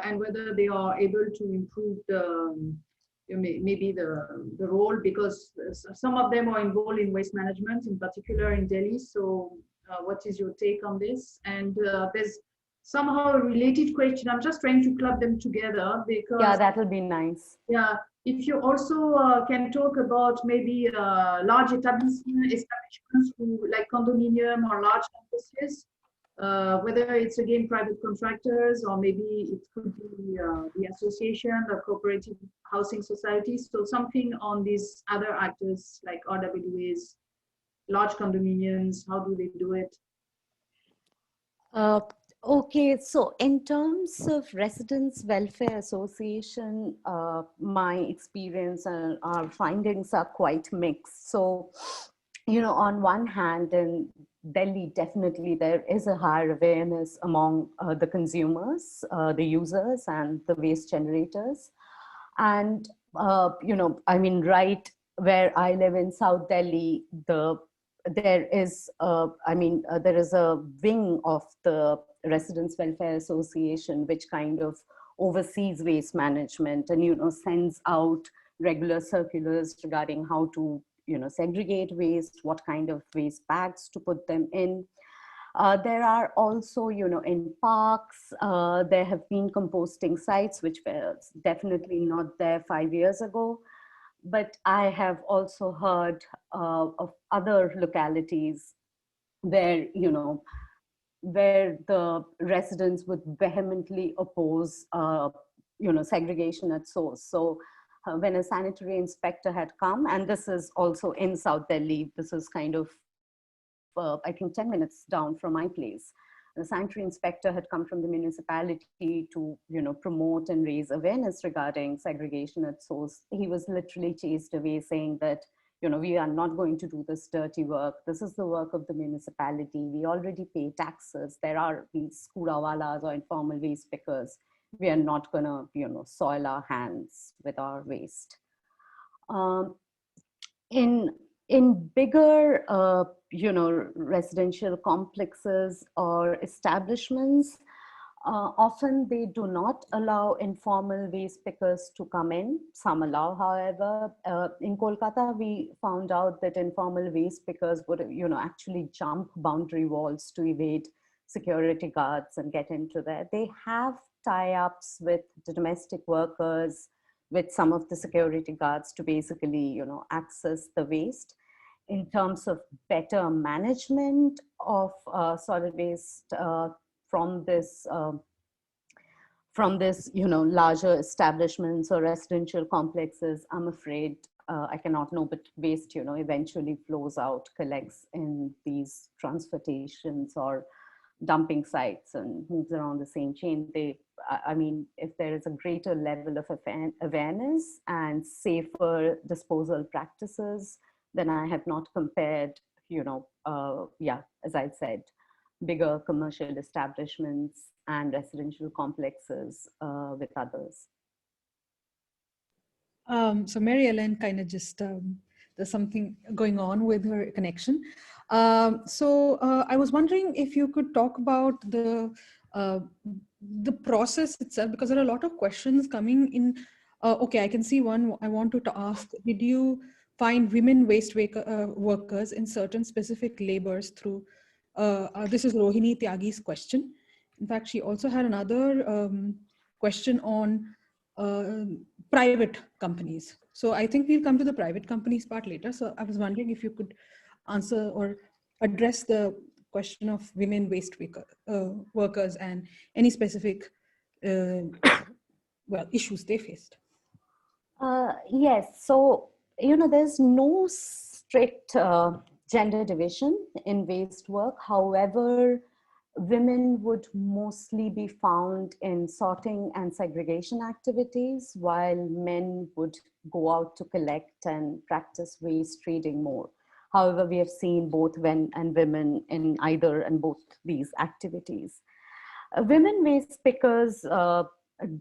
and whether they are able to improve maybe the role, because some of them are involved in waste management, in particular in Delhi. So what is your take on this? And there's somehow a related question. I'm just trying to club them together because... Yeah, that will be nice. Yeah, if you also can talk about maybe large establishments who, like condominium or large campuses, whether it's again private contractors or maybe it could be the association, the cooperative housing societies. So something on these other actors like RWAs, large condominiums, how do they do it? Okay, so in terms of Residents Welfare Association, my experience and our findings are quite mixed. So, on one hand, in Delhi, definitely there is a higher awareness among the consumers, the users, and the waste generators. And, right where I live in South Delhi, there is a wing of the Residents Welfare Association which kind of oversees waste management and sends out regular circulars regarding how to segregate waste, what kind of waste bags to put them in. There are also, in parks, there have been composting sites which were definitely not there 5 years ago. But I have also heard of other localities where, where the residents would vehemently oppose, segregation at source. So when a sanitary inspector had come, and this is also in South Delhi, this is kind of, I think 10 minutes down from my place. The sanitary inspector had come from the municipality to, promote and raise awareness regarding segregation at source. He was literally chased away saying that, we are not going to do this dirty work. This is the work of the municipality. We already pay taxes. There are these kurawalas or informal waste pickers. We are not gonna, soil our hands with our waste. In bigger, residential complexes or establishments, often they do not allow informal waste pickers to come in. Some allow, however. In Kolkata, we found out that informal waste pickers would, actually jump boundary walls to evade security guards and get into there. They have tie-ups with the domestic workers, with some of the security guards to basically, access the waste. In terms of better management of solid waste from this, larger establishments or residential complexes, I'm afraid I cannot know, but waste, eventually flows out, collects in these transfer stations or dumping sites and moves around the same chain. If there is a greater level of awareness and safer disposal practices, then I have not compared, as I said, bigger commercial establishments and residential complexes with others. So Mary Ellen kind of just, there's something going on with her connection. So I was wondering if you could talk about the process itself, because there are a lot of questions coming in. Okay, I can see one I want to ask. Did you find women waste workers in certain specific labors through, this is Rohini Tyagi's question. In fact, she also had another question on private companies. So I think we'll come to the private companies part later. So I was wondering if you could answer or address the question of women waste workers and any specific issues they faced. Yes, so there's no strict gender division in waste work. However, women would mostly be found in sorting and segregation activities, while men would go out to collect and practice waste trading more. However, we have seen both men and women in either and both these activities. Women waste pickers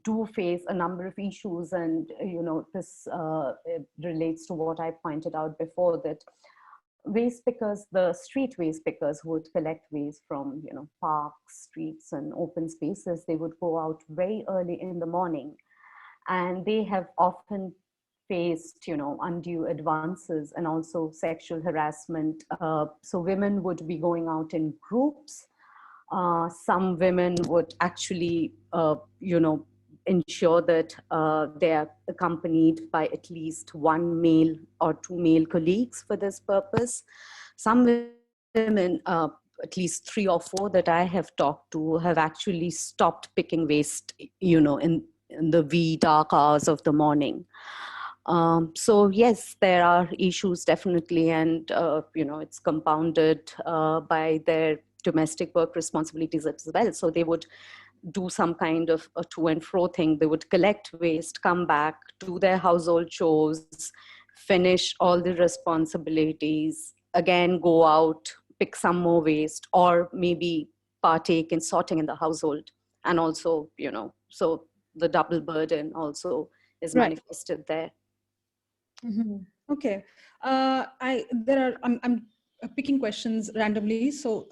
do face a number of issues, and this relates to what I pointed out before, that waste pickers, the street waste pickers who would collect waste from parks, streets, and open spaces, they would go out very early in the morning, and they have often faced undue advances and also sexual harassment. So women would be going out in groups. Some women would actually, ensure that they are accompanied by at least one male or two male colleagues for this purpose. Some women, at least 3 or 4 that I have talked to, have actually stopped picking waste, in the wee dark hours of the morning. So yes, there are issues definitely, and it's compounded by their domestic work responsibilities as well. So they would do some kind of a to and fro thing. They would collect waste, come back, do their household chores, finish all the responsibilities, again go out, pick some more waste, or maybe partake in sorting in the household. And also, so the double burden also is Right. manifested there. Okay. I'm picking questions randomly. So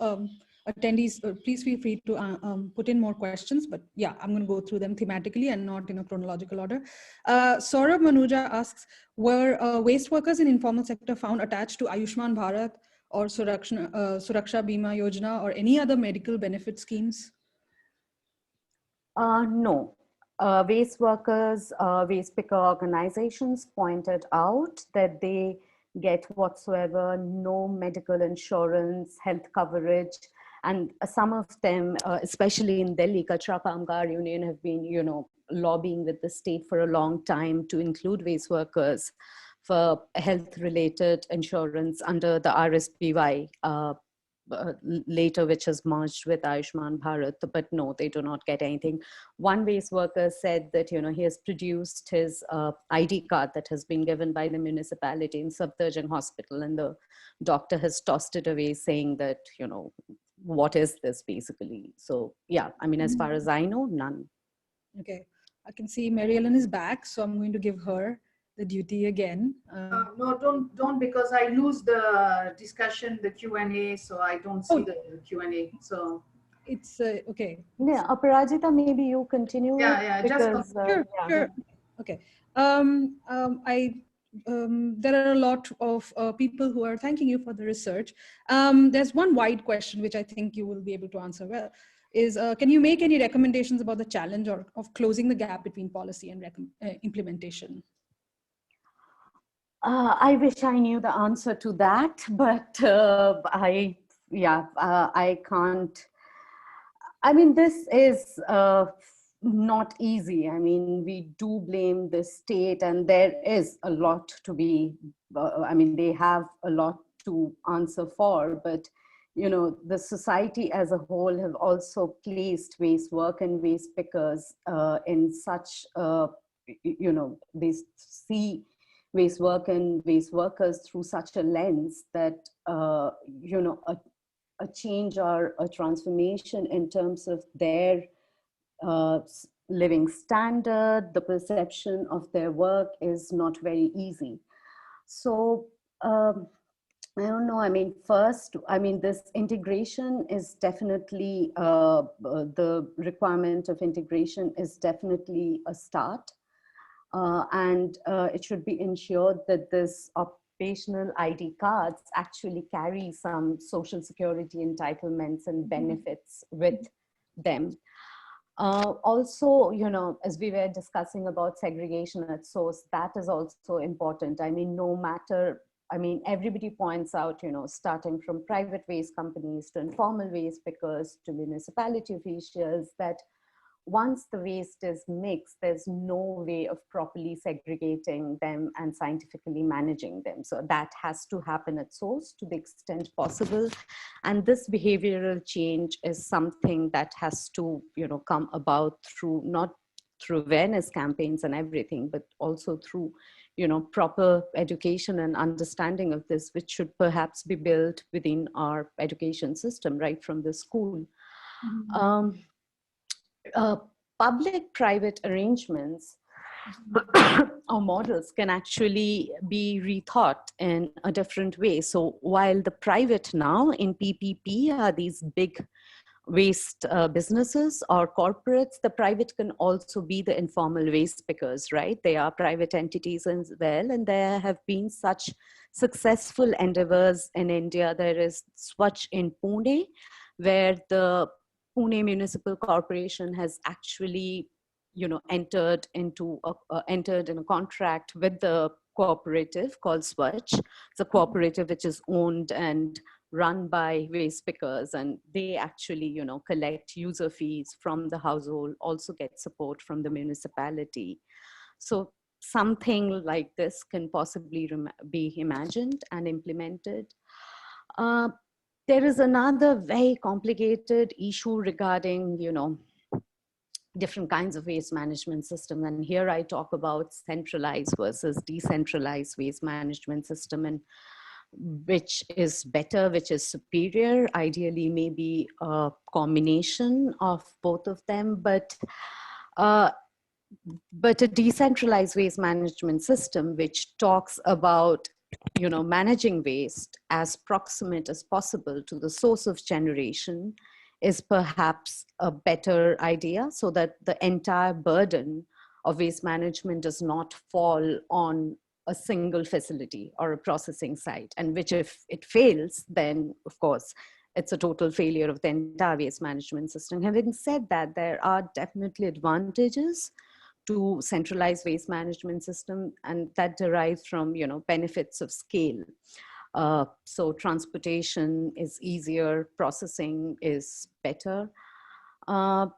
attendees, please feel free to put in more questions, but yeah, I'm going to go through them thematically and not in a chronological order. Saurabh Manuja asks, were waste workers in informal sector found attached to Ayushman Bharat or Suraksha Bima Yojana or any other medical benefit schemes? No. Waste workers, waste picker organizations pointed out that they get whatsoever no medical insurance, health coverage, and some of them, especially in Delhi, Kachra Kamgar Union have been, lobbying with the state for a long time to include waste workers for health-related insurance under the RSPY. Later, which has merged with Ayushman Bharat, but no, they do not get anything. One waste worker said that he has produced his ID card that has been given by the municipality in Safdarjung Hospital, and the doctor has tossed it away, saying that what is this basically? So yeah, I mean, as far as I know, none. Okay, I can see Mary Ellen is back, so I'm going to give her the duty again. No, don't, because I lose the discussion, the Q&A, so I don't see the Q&A. So it's okay. Yeah, Aparajita, maybe you continue. Yeah, because sure. Okay. There are a lot of people who are thanking you for the research. There's one wide question which I think you will be able to answer well. Is can you make any recommendations about the challenge of closing the gap between policy and implementation? I wish I knew the answer to that, but I can't. I mean, this is not easy. I mean, we do blame the state, and there is a lot to be, I mean, they have a lot to answer for, but the society as a whole have also placed waste work and waste pickers in such, they see waste work and waste workers through such a lens that, a change or a transformation in terms of their living standard, the perception of their work is not very easy. So I don't know. I mean, first, I mean, this integration is definitely, the requirement of integration is definitely a start. And it should be ensured that this occupational ID cards actually carry some social security entitlements and benefits with them. Also, as we were discussing about segregation at source, that is also important. I mean, no matter, I mean, everybody points out, starting from private waste companies to informal waste pickers to municipality officials, that once the waste is mixed, there's no way of properly segregating them and scientifically managing them. So that has to happen at source to the extent possible. And this behavioral change is something that has to, come about through, not through awareness campaigns and everything, but also through, proper education and understanding of this, which should perhaps be built within our education system right from the school. Mm-hmm. Uh, Public-private arrangements or models can actually be rethought in a different way. So while the private now in PPP are these big waste businesses or corporates, the private can also be the informal waste pickers, right? They are private entities as well, and there have been such successful endeavors in India. There is Swachh in Pune, where the Pune Municipal Corporation has actually, entered in a contract with the cooperative called Swachh. It's a cooperative which is owned and run by waste pickers, and they actually, collect user fees from the household, also get support from the municipality. So something like this can possibly be imagined and implemented. Uh, there is another very complicated issue regarding, different kinds of waste management system. And here I talk about centralized versus decentralized waste management system, and which is better, which is superior. Ideally, maybe a combination of both of them, but a decentralized waste management system which talks about, managing waste as proximate as possible to the source of generation is perhaps a better idea, so that the entire burden of waste management does not fall on a single facility or a processing site, and which, if it fails, then of course it's a total failure of the entire waste management system. Having said that, there are definitely advantages to centralized waste management system, and that derives from, benefits of scale. So transportation is easier, processing is better. And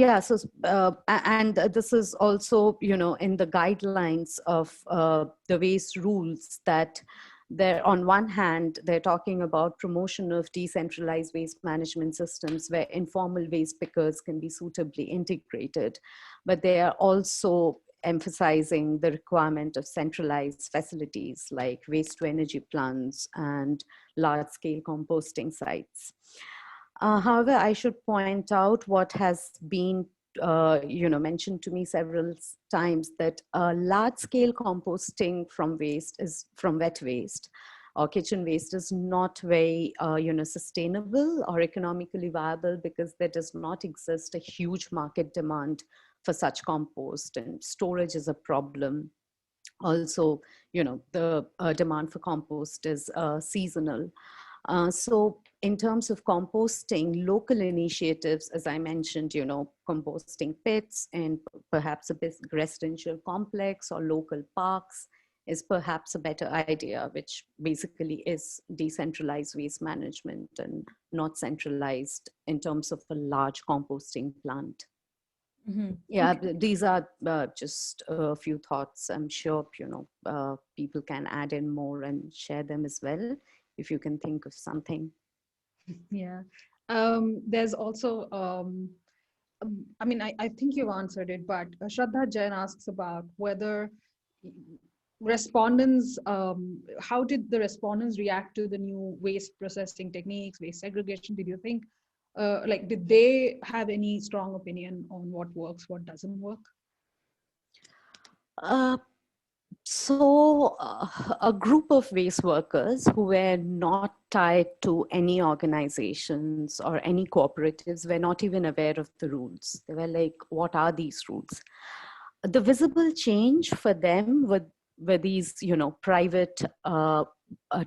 this is also, in the guidelines of the waste rules, that they're, on one hand, they're talking about promotion of decentralized waste management systems where informal waste pickers can be suitably integrated, but they are also emphasizing the requirement of centralized facilities like waste to energy plants and large-scale composting sites. However, I should point out what has been mentioned to me several times, that large-scale composting from wet waste or kitchen waste is not very sustainable or economically viable, because there does not exist a huge market demand for such compost, and storage is a problem. Also, the demand for compost is seasonal. So in terms of composting, local initiatives, as I mentioned, composting pits and perhaps a residential complex or local parks is perhaps a better idea, which basically is decentralized waste management and not centralized in terms of a large composting plant. Mm-hmm. Yeah, Okay. these are just a few thoughts. I'm sure, people can add in more and share them as well, if you can think of something. Yeah. There's also, I think you've answered it, but Shraddha Jain asks about whether respondents, how did the respondents react to the new waste processing techniques, waste segregation? Did you think, did they have any strong opinion on what works, what doesn't work? A group of waste workers who were not tied to any organizations or any cooperatives were not even aware of the rules. They were like, what are these rules? The visible change for them were these, private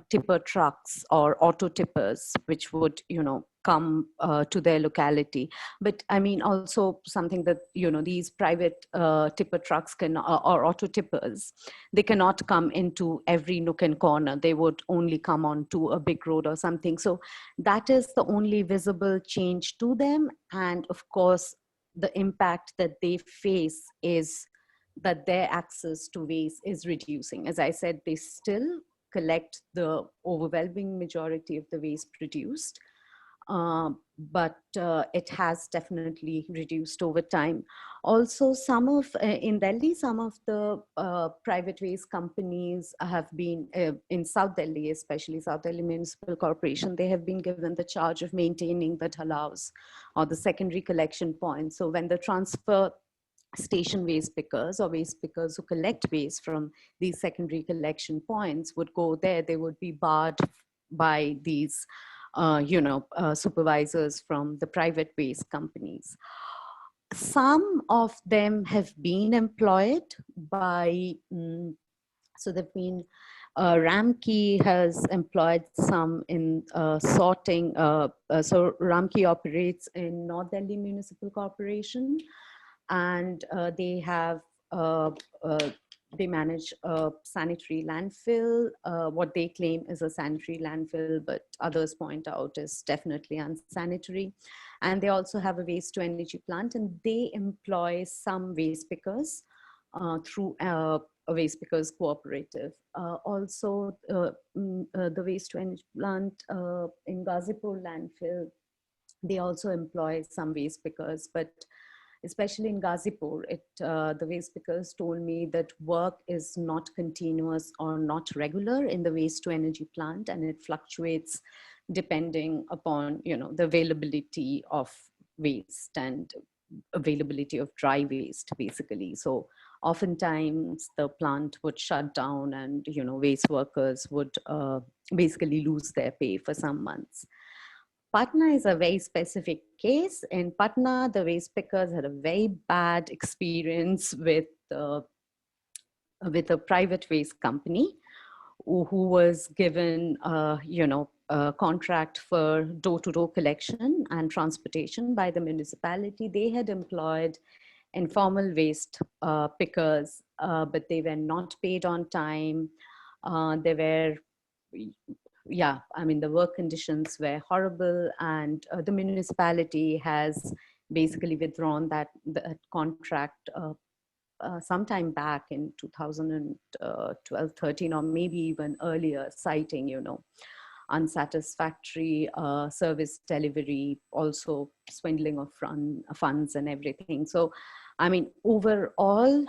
tipper trucks or auto tippers, which would, come to their locality. But I mean, also something that, these private tipper trucks or auto tippers, they cannot come into every nook and corner. They would only come onto a big road or something. So that is the only visible change to them. And of course, the impact that they face is that their access to waste is reducing. As I said, they still collect the overwhelming majority of the waste produced, but it has definitely reduced over time. Also, in Delhi, some of the private waste companies have been, in South Delhi, especially South Delhi Municipal Corporation, they have been given the charge of maintaining the thalaw's or the secondary collection points. So when the transfer station waste pickers or waste pickers who collect waste from these secondary collection points would go there, they would be barred by these supervisors from the private waste companies. Some of them have been employed by, so they've been, Ramki has employed some in sorting. So Ramki operates in North Delhi Municipal Corporation, and they have they manage a sanitary landfill. What they claim is a sanitary landfill, but others point out is definitely unsanitary. And they also have a waste to energy plant, and they employ some waste pickers through a waste pickers cooperative. Also, the waste to energy plant in Ghazipur landfill, they also employ some waste pickers, but especially in Ghazipur, the waste pickers told me that work is not continuous or not regular in the waste to energy plant, and it fluctuates depending upon the availability of waste and availability of dry waste, basically. So oftentimes the plant would shut down, and waste workers would basically lose their pay for some months. Patna is a very specific case. In Patna, the waste pickers had a very bad experience with a private waste company who was given, a contract for door-to-door collection and transportation by the municipality. They had employed informal waste pickers, but they were not paid on time. They were, the work conditions were horrible, and the municipality has basically withdrawn that contract sometime back in 2012, 13, or maybe even earlier, citing, unsatisfactory service delivery, also swindling of funds and everything. So, overall,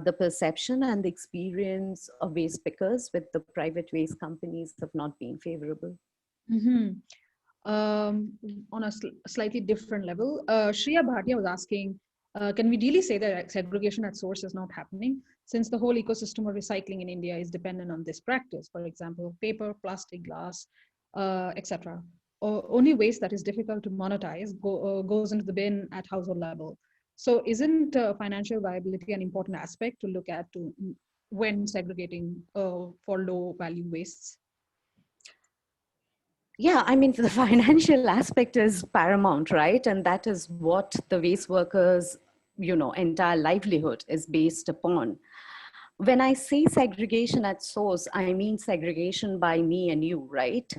the perception and the experience of waste pickers with the private waste companies have not been favorable. Mm-hmm. On a slightly different level, Shreya Bhatia was asking, can we really say that segregation at source is not happening, since the whole ecosystem of recycling in India is dependent on this practice? For example, paper, plastic, glass, etc. Only waste that is difficult to monetize goes into the bin at household level. So isn't financial viability an important aspect to look at when segregating for low value wastes? Yeah, the financial aspect is paramount, right? And that is what the waste workers, entire livelihood is based upon. When I say segregation at source, I mean segregation by me and you, right?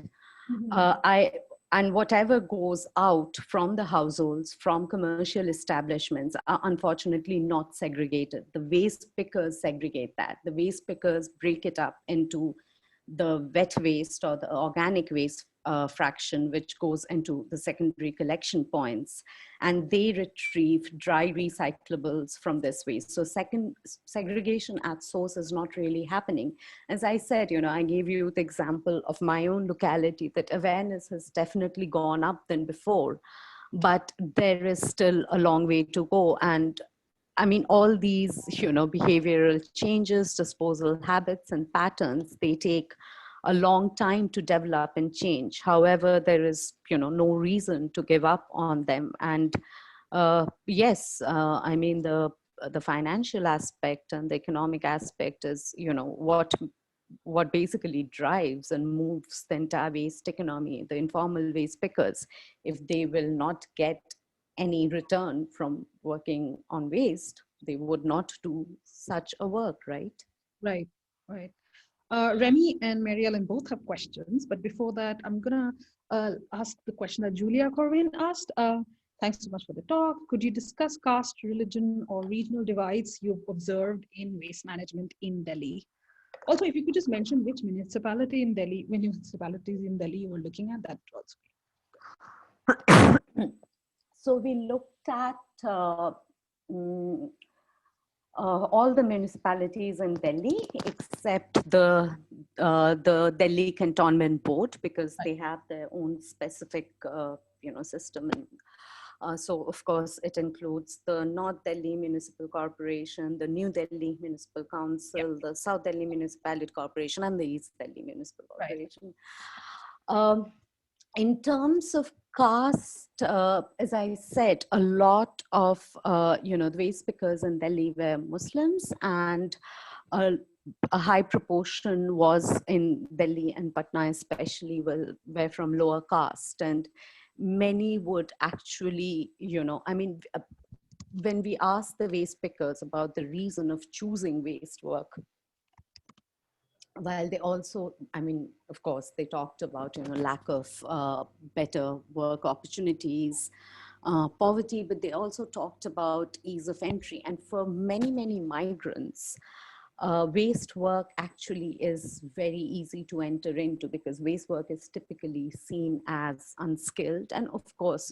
Mm-hmm. And whatever goes out from the households, from commercial establishments, are unfortunately not segregated. The waste pickers segregate that. The waste pickers break it up into the wet waste or the organic waste fraction, which goes into the secondary collection points, and they retrieve dry recyclables from this waste. So segregation at source is not really happening. As I said, I gave you the example of my own locality, that awareness has definitely gone up than before, but there is still a long way to go. And all these, behavioral changes, disposal habits and patterns, they take a long time to develop and change. However, there is, no reason to give up on them. And yes, the financial aspect and the economic aspect is, what basically drives and moves the entire waste economy, the informal waste pickers. If they will not get any return from working on waste, they would not do such a work, right? Right. Remy and Mary Ellen both have questions, but before that, I'm gonna ask the question that Julia Corwin asked. Thanks so much for the talk. Could you discuss caste, religion, or regional divides you've observed in waste management in Delhi? Also, if you could just mention which municipalities in Delhi you were looking at, that also. So we looked at all the municipalities in Delhi except the Delhi Cantonment Board, because they have their own specific system. And so of course it includes the North Delhi Municipal Corporation, the New Delhi Municipal Council, the South Delhi Municipality Corporation, and the East Delhi Municipal Corporation. In terms of caste, as I said, a lot of the waste pickers in Delhi were Muslims, and a high proportion was in Delhi and Patna especially were from lower caste, and many would actually, when we asked the waste pickers about the reason of choosing waste work, while they also, of course, they talked about, lack of better work opportunities, poverty, but they also talked about ease of entry. And for many, many migrants, waste work actually is very easy to enter into, because waste work is typically seen as unskilled. And of course,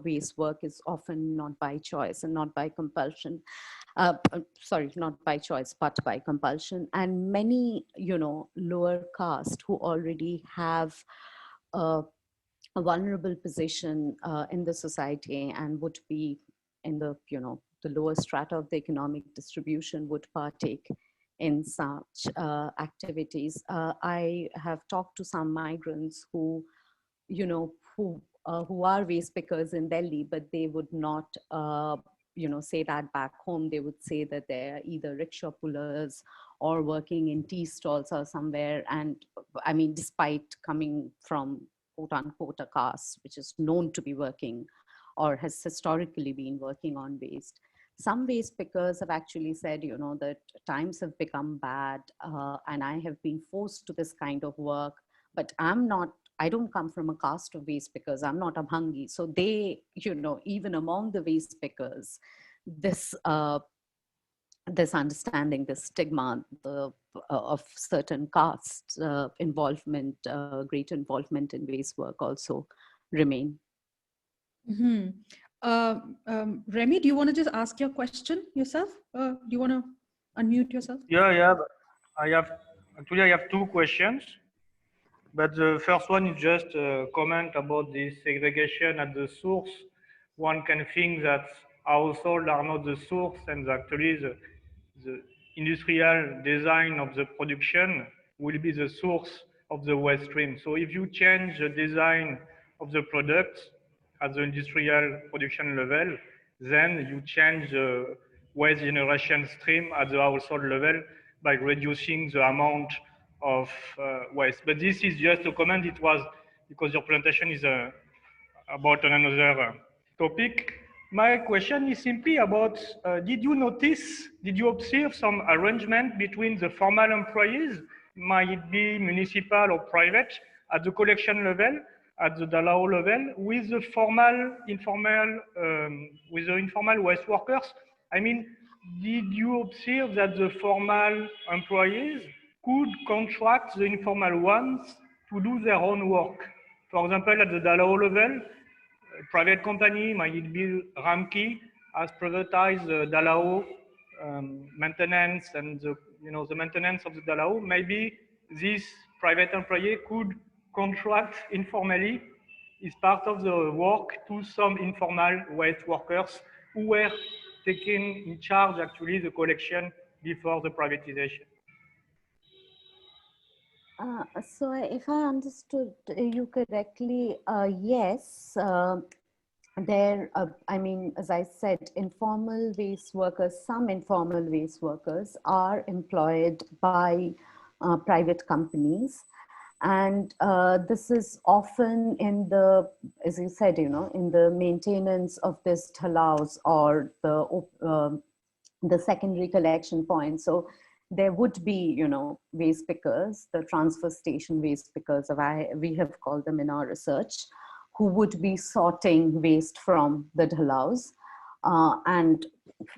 waste work is often not by choice and not by compulsion. Not by choice, but by compulsion. And many, lower caste who already have a vulnerable position in the society and would be in the, the lower strata of the economic distribution would partake in such activities. I have talked to some migrants who are waste pickers in Delhi, but they would not say that back home. They would say that they're either rickshaw pullers or working in tea stalls or somewhere. And despite coming from quote unquote a caste which is known to be working or has historically been working on waste, some waste pickers have actually said, that times have become bad and I have been forced to this kind of work, but I don't come from a caste of waste pickers. I'm not a Bhangi. So they, even among the waste pickers, this understanding, this stigma of certain castes involvement, great involvement in waste work also remain. Mm-hmm. Remy, do you want to just ask your question yourself? Do you want to unmute yourself? Yeah. I have two questions. But the first one is just a comment about the segregation at the source. One can think that households are not the source, and actually the industrial design of the production will be the source of the waste stream. So if you change the design of the product at the industrial production level, then you change the waste generation stream at the household level by reducing the amount of waste. But this is just a comment. It was because your presentation is about another topic. My question is simply about, did you observe some arrangement between the formal employees, might it be municipal or private, at the collection level, at the Dalao level, with the informal waste workers? Did you observe that the formal employees could contract the informal ones to do their own work? For example, at the Dalao level, a private company, might it be Ramki, has privatized the Dalao maintenance and the maintenance of the Dalao. Maybe this private employee could contract informally is part of the work to some informal waste workers who were taking in charge actually the collection before the privatization. So if I understood you correctly, yes, as I said, informal waste workers, some informal waste workers are employed by private companies. And this is often in the, as you said, in the maintenance of this thalau's or the secondary collection point. So there would be, waste pickers, the transfer station waste pickers, we have called them in our research, who would be sorting waste from the dhalau's, and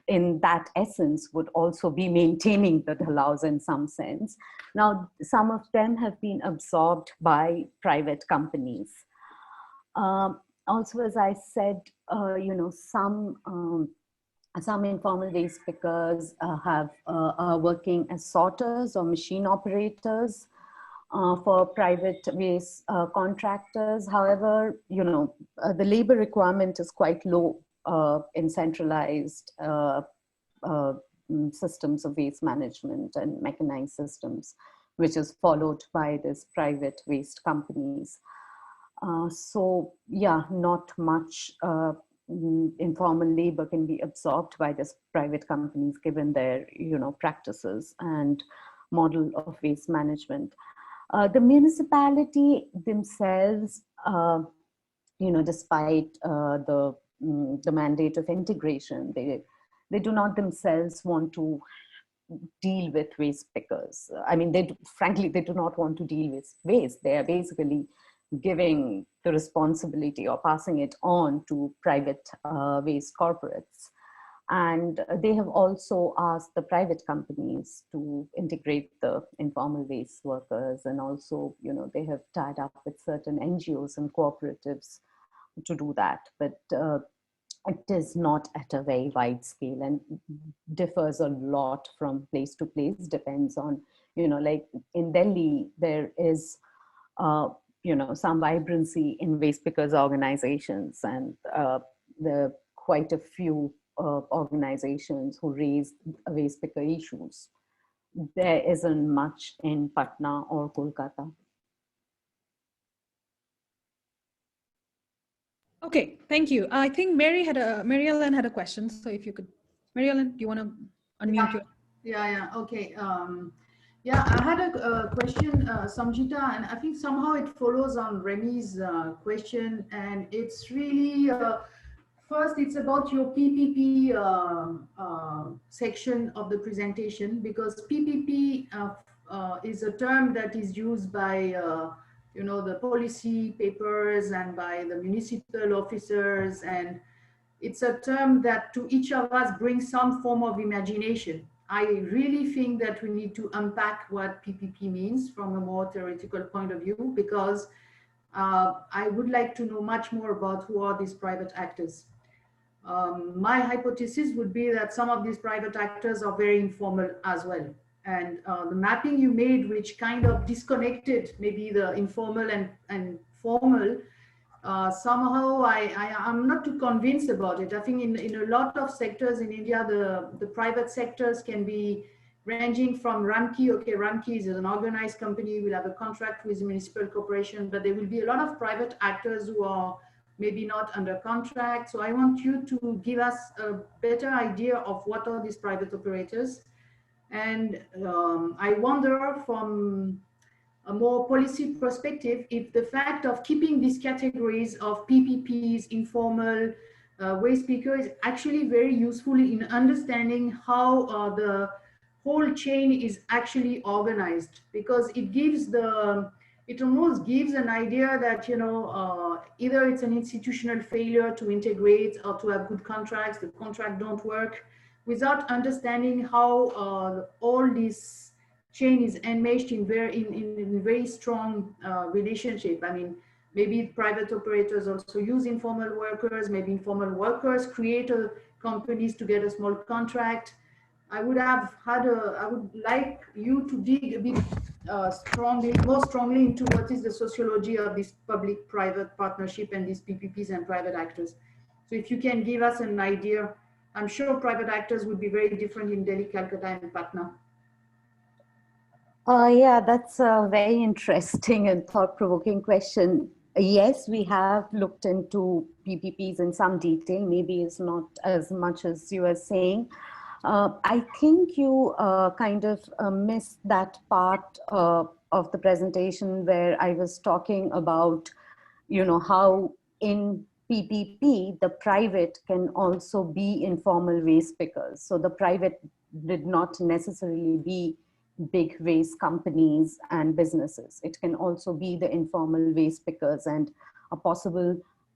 in that essence would also be maintaining the dhalau's in some sense. Now, some of them have been absorbed by private companies. Also, as I said, some informal waste pickers are working as sorters or machine operators for private waste contractors. However, the labor requirement is quite low in centralized systems of waste management and mechanized systems, which is followed by these private waste companies. So yeah, not much informal labor can be absorbed by these private companies given their practices and model of waste management. The municipality themselves, despite the mandate of integration, they do not themselves want to deal with waste pickers. I mean, frankly, they do not want to deal with waste. They are basically giving the responsibility or passing it on to private waste corporates. And they have also asked the private companies to integrate the informal waste workers. And also, they have tied up with certain NGOs and cooperatives to do that. But it is not at a very wide scale and differs a lot from place to place, depends on, like in Delhi, there is, some vibrancy in waste pickers organizations, and there are quite a few organizations who raise waste picker issues. There isn't much in Patna or Kolkata. Okay, thank you. I think Mary Ellen had a question. So if you could, Mary Ellen, do you want to unmute your? Yeah. Okay. Yeah, I had a question, Somjita, and I think somehow it follows on Remy's question, and it's really first, it's about your PPP section of the presentation, because PPP is a term that is used by the policy papers and by the municipal officers, and it's a term that to each of us brings some form of imagination. I really think that we need to unpack what PPP means from a more theoretical point of view, because I would like to know much more about who are these private actors. My hypothesis would be that some of these private actors are very informal as well. And the mapping you made, which kind of disconnected maybe the informal and formal, somehow I'm not too convinced about it. I think in a lot of sectors in India, the private sectors can be ranging from Ramki. Okay, Ramki is an organized company, will have a contract with a municipal corporation, but there will be a lot of private actors who are maybe not under contract. So I want you to give us a better idea of what are these private operators. And I wonder from a more policy perspective, if the fact of keeping these categories of PPPs, informal, waste picker is actually very useful in understanding how the whole chain is actually organized, because it almost gives an idea that, either it's an institutional failure to integrate or to have good contracts, the contract don't work, without understanding how all this chain is enmeshed in very strong relationship. I mean, maybe private operators also use informal workers, maybe informal workers create companies to get a small contract. I would like you to dig a bit more strongly into what is the sociology of this public-private partnership and these PPPs and private actors. So if you can give us an idea, I'm sure private actors would be very different in Delhi, Calcutta, and Patna. Yeah, that's a very interesting and thought-provoking question. Yes, we have looked into PPPs in some detail, maybe it's not as much as you are saying. I think you kind of missed that part of the presentation where I was talking about, how in PPP, the private can also be informal waste pickers. So the private did not necessarily be big waste companies and businesses. It can also be the informal waste pickers. And a possible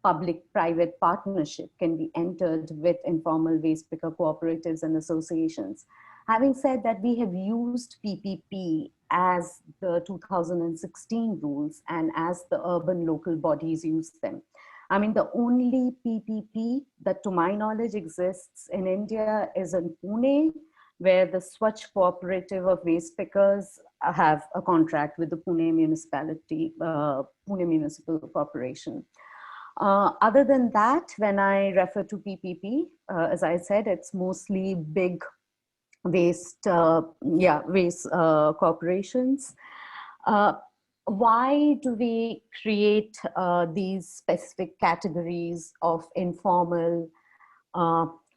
public-private partnership can be entered with informal waste picker cooperatives and associations. Having said that, we have used PPP as the 2016 rules and as the urban local bodies use them. I mean, the only PPP that to my knowledge exists in India is in Pune, where the Swachh Cooperative of Waste Pickers have a contract with the Pune Municipality, Pune Municipal Corporation. Other than that, when I refer to PPP, as I said, it's mostly big waste, waste corporations. Why do we create these specific categories of informal,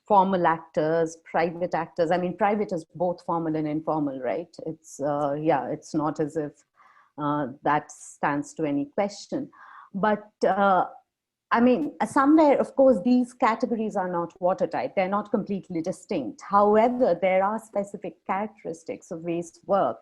formal actors, private actors? I mean, private is both formal and informal, right? It's, it's not as if that stands to any question. But I mean, somewhere, of course, these categories are not watertight. They're not completely distinct. However, there are specific characteristics of waste work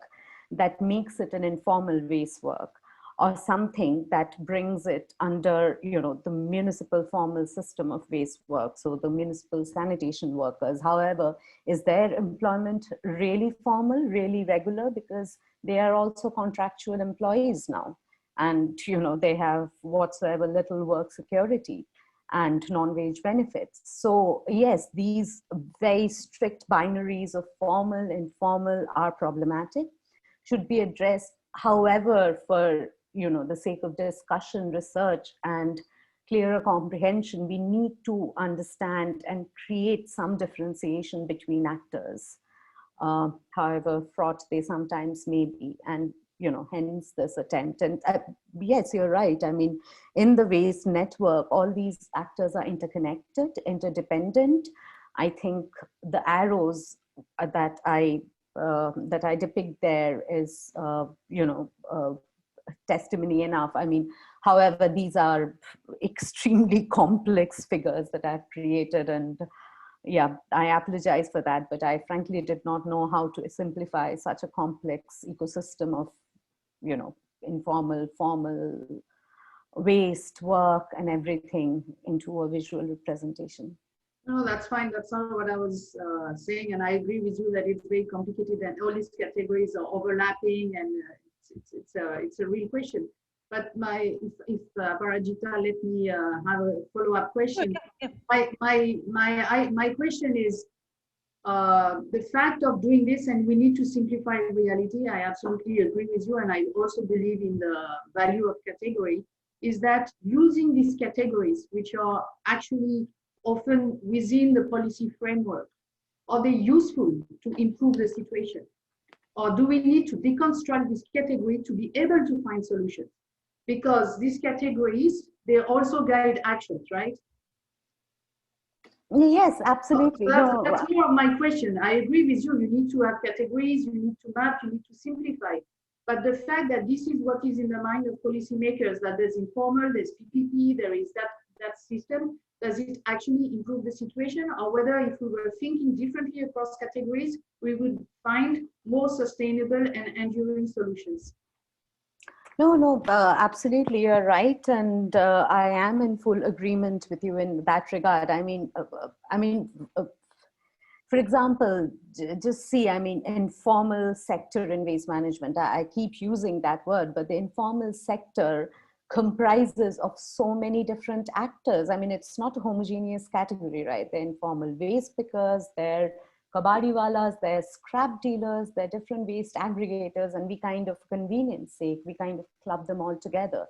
that makes it an informal waste work, or something that brings it under, the municipal formal system of waste work. So the municipal sanitation workers, however, is their employment really formal, really regular? Because they are also contractual employees now. And, they have whatsoever little work security and non-wage benefits. So yes, these very strict binaries of formal, informal are problematic, should be addressed. However, for, the sake of discussion, research, and clearer comprehension, we need to understand and create some differentiation between actors, however fraught they sometimes may be. And hence this attempt. And yes, you're right. I mean, in the waste network, all these actors are interconnected, interdependent. I think the arrows that I depict there is, testimony enough. I mean, however, these are extremely complex figures that I've created, and yeah, I apologize for that, but I frankly did not know how to simplify such a complex ecosystem of, informal, formal waste work and everything into a visual representation. No, that's fine. That's not what I was saying. And I agree with you that it's very complicated and all these categories are overlapping, and it's a real question. But if Parajita let me have a follow-up question. My question is, the fact of doing this, and we need to simplify reality. I absolutely agree with you, and I also believe in the value of category, is that using these categories, which are actually often within the policy framework, are they useful to improve the situation? Or do we need to deconstruct this category to be able to find solutions? Because these categories, they also guide actions, right? Yes, absolutely. So that's more of my question. I agree with you. You need to have categories, you need to map, you need to simplify. But the fact that this is what is in the mind of policymakers, that there's informal, there's PPP, there is that system, does it actually improve the situation? Or whether if we were thinking differently across categories, we would find more sustainable and enduring solutions? No, absolutely, you're right, and I am in full agreement with you in that regard. I mean, for example, just see, I mean, informal sector in waste management. I keep using that word, but the informal sector comprises of so many different actors. I mean, it's not a homogeneous category, right? They're informal waste pickers, they're kabadiwalas, they're scrap dealers, they're different waste aggregators, and we kind of, convenience sake, we kind of club them all together.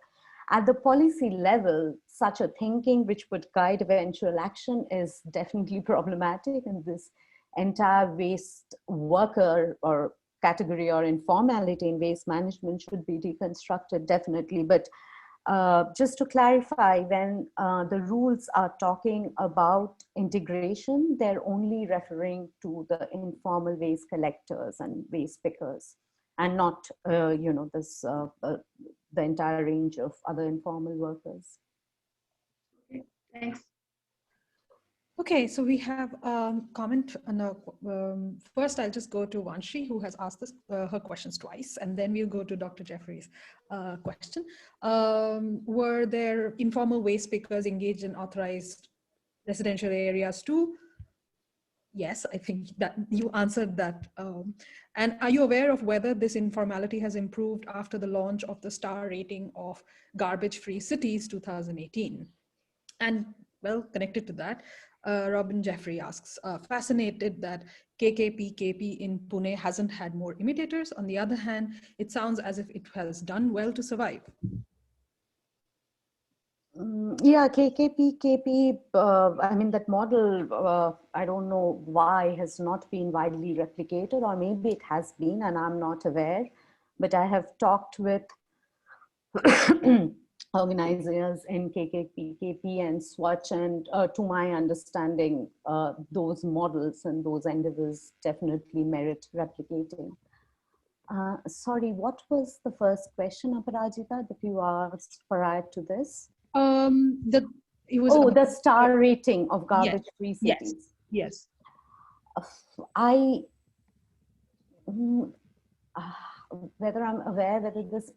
At the policy level, such a thinking which would guide eventual action is definitely problematic, and this entire waste worker or category or informality in waste management should be deconstructed, definitely. But just to clarify, when the rules are talking about integration, they're only referring to the informal waste collectors and waste pickers, and not, the entire range of other informal workers. Okay, thanks. Okay, so we have a comment. First, I'll just go to Vanshi, who has asked this, her questions twice, and then we'll go to Dr. Jeffrey's question. Were there informal waste pickers engaged in authorized residential areas too? Yes, I think that you answered that. And are you aware of whether this informality has improved after the launch of the star rating of Garbage-Free Cities 2018? And well, connected to that, Robin Jeffrey asks, fascinated that KKP in Pune hasn't had more imitators. On the other hand, it sounds as if it has done well to survive. Yeah, KKP, I mean, that model, I don't know why has not been widely replicated, or maybe it has been and I'm not aware, but I have talked with organizers in KKP and Swatch, and to my understanding, those models and those endeavors definitely merit replicating. Sorry, what was the first question, Aparajita, that you asked prior to this? It was the star rating of garbage-free cities. Yes. Whether I'm aware whether this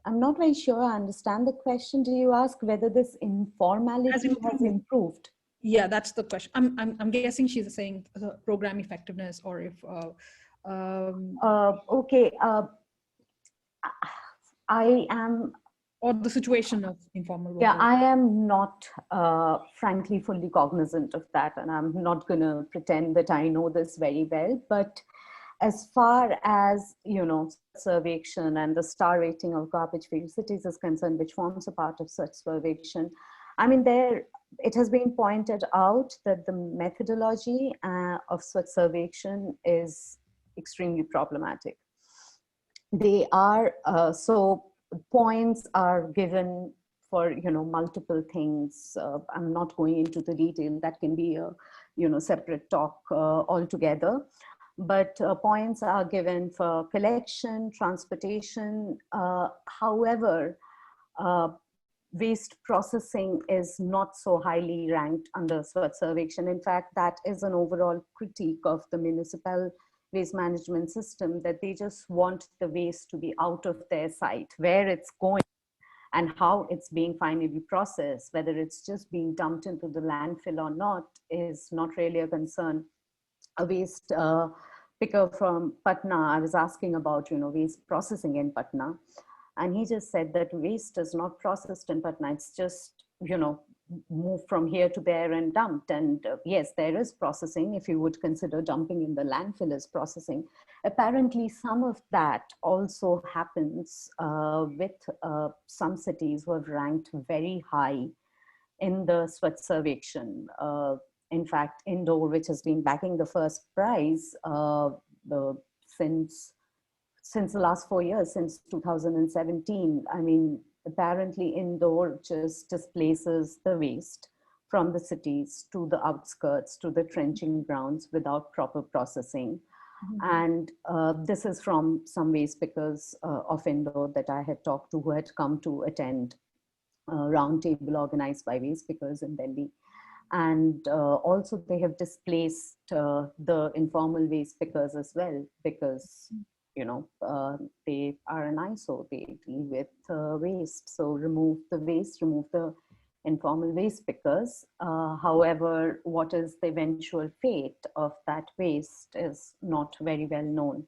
I'm not very sure I understand the question. Do you ask whether this informality has improved? Yeah, that's the question. I'm guessing she's saying program effectiveness, or if okay. I am, or the situation of informal work. Yeah, I am not frankly fully cognizant of that, and I'm not going to pretend that I know this very well. But as far as, you know, survection and the star rating of garbage-free cities is concerned, which forms a part of such survection, I mean, it has been pointed out that the methodology of such survection is extremely problematic. They are so points are given for, you know, multiple things. I'm not going into the detail. That can be a, you know, separate talk altogether. But points are given for collection, transportation. However, waste processing is not so highly ranked under survection. In fact, that is an overall critique of the municipal waste management system, that they just want the waste to be out of their site. Where it's going and how it's being finally processed, whether it's just being dumped into the landfill or not, is not really a concern. A waste picker from Patna, I was asking about, you know, waste processing in Patna, and he just said that waste is not processed in Patna. It's just, you know, moved from here to there and dumped. And yes, there is processing, if you would consider dumping in the landfill as processing. Apparently, some of that also happens with some cities who have ranked very high in the Swachh Survekshan. In fact, Indore, which has been backing the first prize since the last 4 years, since 2017, I mean, apparently Indore just displaces the waste from the cities to the outskirts, to the trenching grounds without proper processing. And this is from some waste pickers of Indore that I had talked to, who had come to attend a roundtable organized by waste pickers in Delhi. And also they have displaced the informal waste pickers as well, because, you know, they are an ISO, they deal with waste. So remove the waste, remove the informal waste pickers. However, what is the eventual fate of that waste is not very well known.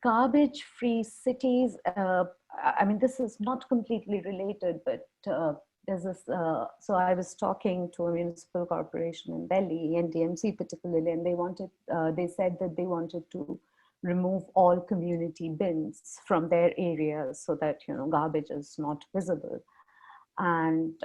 Garbage-free cities, I mean, this is not completely related, but there's this, so I was talking to a municipal corporation in Delhi, NDMC particularly, and they said that they wanted to remove all community bins from their areas so that, you know, garbage is not visible. And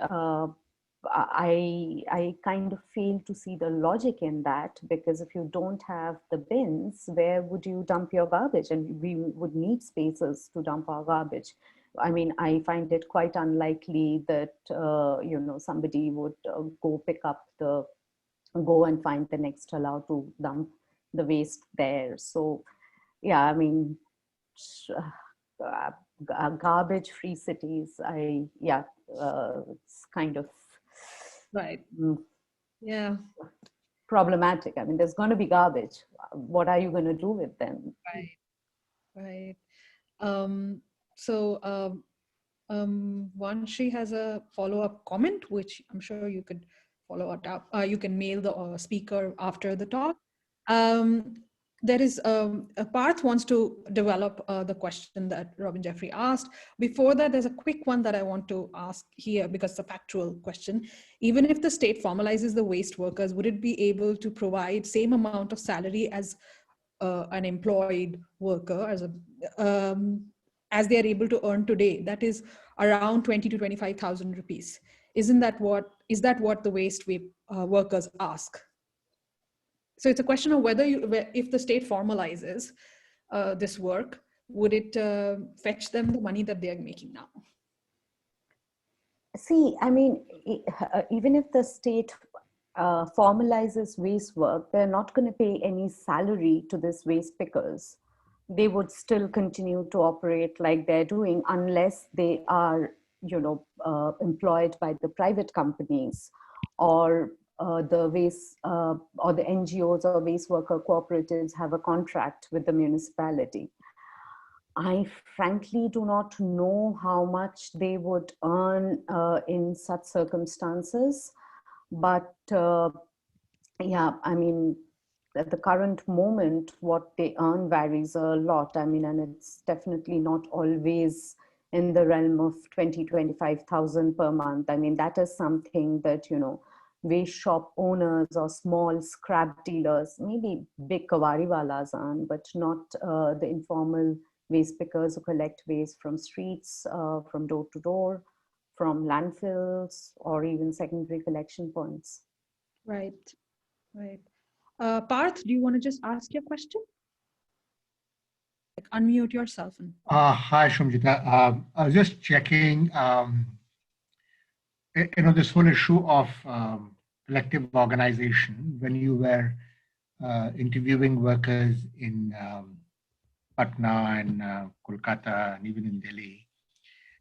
I kind of fail to see the logic in that, because if you don't have the bins, where would you dump your garbage? And we would need spaces to dump our garbage. I mean, I find it quite unlikely that, you know, somebody would go and find the next allow to dump the waste there. So, yeah, I mean, garbage-free cities, it's kind of Right. mm, Yeah. problematic. I mean, there's going to be garbage. What are you going to do with them? Right. Right. Um, so Vanshi has a follow-up comment, which I'm sure you could follow it up. You can mail the speaker after the talk. Um, there is Parth wants to develop the question that Robin Jeffrey asked. Before that, there's a quick one that I want to ask here because it's a factual question. Even if the state formalizes the waste workers, would it be able to provide same amount of salary as an employed worker as they are able to earn today? That is around 20 to 25,000 rupees. Is that what the waste workers ask? So it's a question of whether if the state formalizes this work, would it fetch them the money that they are making now? See, I mean, even if the state formalizes waste work, they're not going to pay any salary to this waste pickers. They would still continue to operate like they're doing unless they are, employed by the private companies or the waste or the NGOs or waste worker cooperatives have a contract with the municipality. I frankly do not know how much they would earn in such circumstances, but yeah, I mean, at the current moment, what they earn varies a lot. I mean, and it's definitely not always in the realm of 20, 25,000 per month. I mean, that is something that, waste shop owners or small scrap dealers, maybe big kawariwalas earn, but not the informal waste pickers who collect waste from streets, from door to door, from landfills, or even secondary collection points. Right, right. Parth, do you want to just ask your question? Like, unmute yourself. Hi, Somjita. I was just checking, this whole issue of collective organization when you were interviewing workers in Patna and Kolkata and even in Delhi.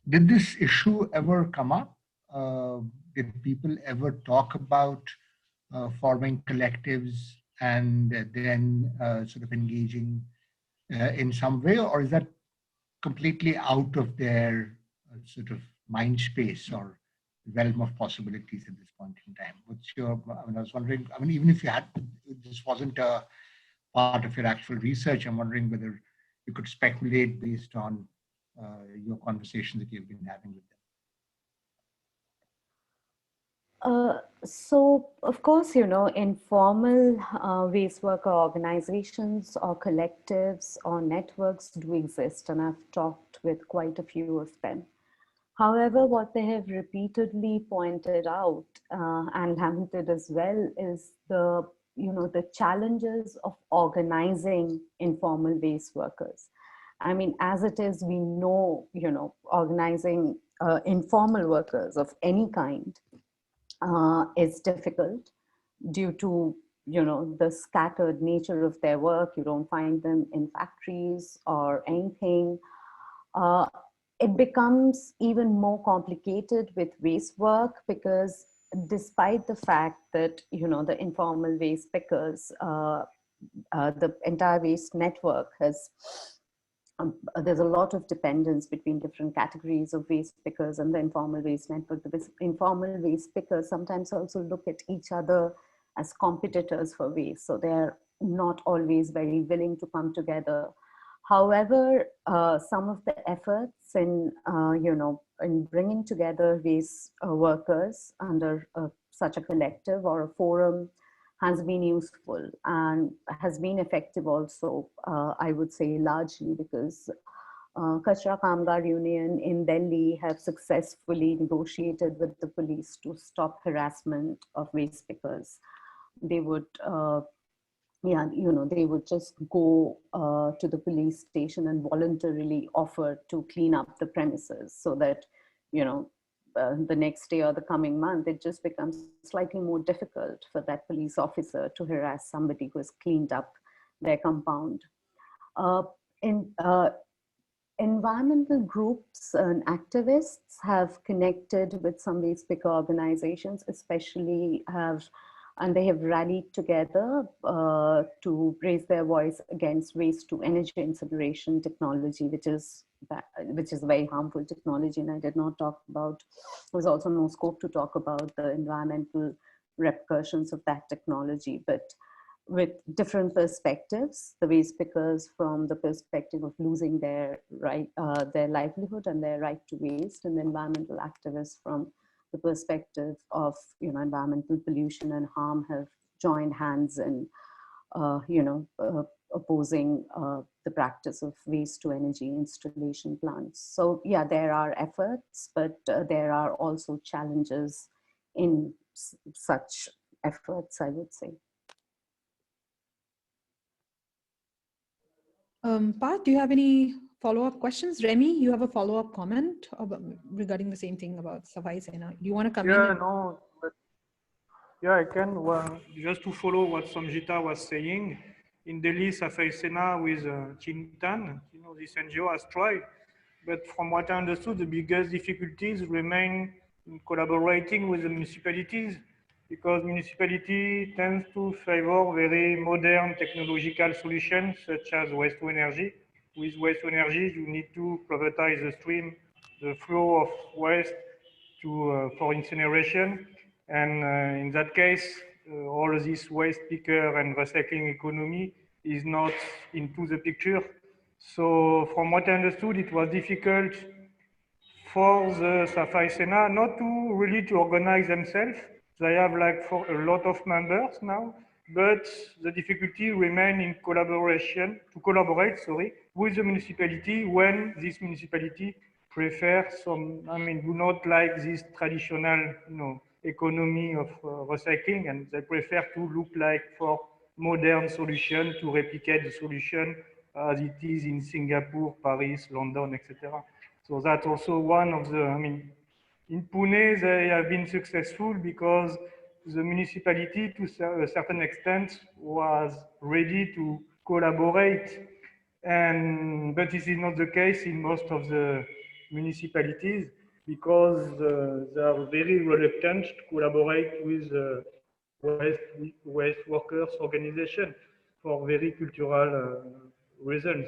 Did this issue ever come up? Did people ever talk about forming collectives and then sort of engaging in some way, or is that completely out of their sort of mind space or realm of possibilities at this point in time? What's your, I was wondering, even if you had, this wasn't a part of your actual research, I'm wondering whether you could speculate based on your conversations that you've been having with them. So, of course, informal waste worker organizations or collectives or networks do exist, and I've talked with quite a few of them. However, what they have repeatedly pointed out and lamented as well is the challenges of organizing informal waste workers. I mean, as it is, we know, organizing informal workers of any kind is difficult due to the scattered nature of their work. You don't find them in factories or anything. It becomes even more complicated with waste work because despite the fact that the informal waste pickers, the entire waste network has there's a lot of dependence between different categories of waste pickers and the informal waste network. The informal waste pickers sometimes also look at each other as competitors for waste. So they're not always very willing to come together. However, some of the efforts in, in bringing together waste workers under such a collective or a forum has been useful and has been effective also, I would say largely because Kachra Kamgar Union in Delhi have successfully negotiated with the police to stop harassment of waste pickers. They would, they would just go to the police station and voluntarily offer to clean up the premises so that, the next day or the coming month, it just becomes slightly more difficult for that police officer to harass somebody who has cleaned up their compound. In environmental groups and activists have connected with some waste picker organizations, especially and they have rallied together to raise their voice against waste to energy incineration technology, which is a very harmful technology. And I did not talk about, there was also no scope to talk about the environmental repercussions of that technology, but with different perspectives, the waste pickers from the perspective of losing their their livelihood and their right to waste, and the environmental activists from the perspective of environmental pollution and harm have joined hands in opposing the practice of waste to energy installation plants. So yeah, there are efforts, but there are also challenges in such efforts, I would say. Pat, do you have any follow-up questions? Remy, you have a follow-up comment regarding the same thing about Safai Sena. Do you want to come in? Yeah, no, but yeah, I can. Well, just to follow what Somjita was saying, in Delhi, Safai Sena with Chintan, this NGO has tried, but from what I understood, the biggest difficulties remain in collaborating with the municipalities, because municipality tends to favor very modern technological solutions such as waste to energy. With waste to energy, you need to privatize the stream, the flow of waste for incineration. And in that case, all this waste picker and recycling economy is not into the picture. So from what I understood, it was difficult for the Safai Sena not to really to organize themselves. They have like for a lot of members now, but the difficulty remain in to collaborate, with the municipality when this municipality prefer do not like this traditional, economy of recycling, and they prefer to look like for modern solution to replicate the solution as it is in Singapore, Paris, London, etc. So that's also one of the, in Pune, they have been successful because the municipality, to a certain extent, was ready to collaborate. But this is not the case in most of the municipalities, because they are very reluctant to collaborate with waste workers organization for very cultural reasons.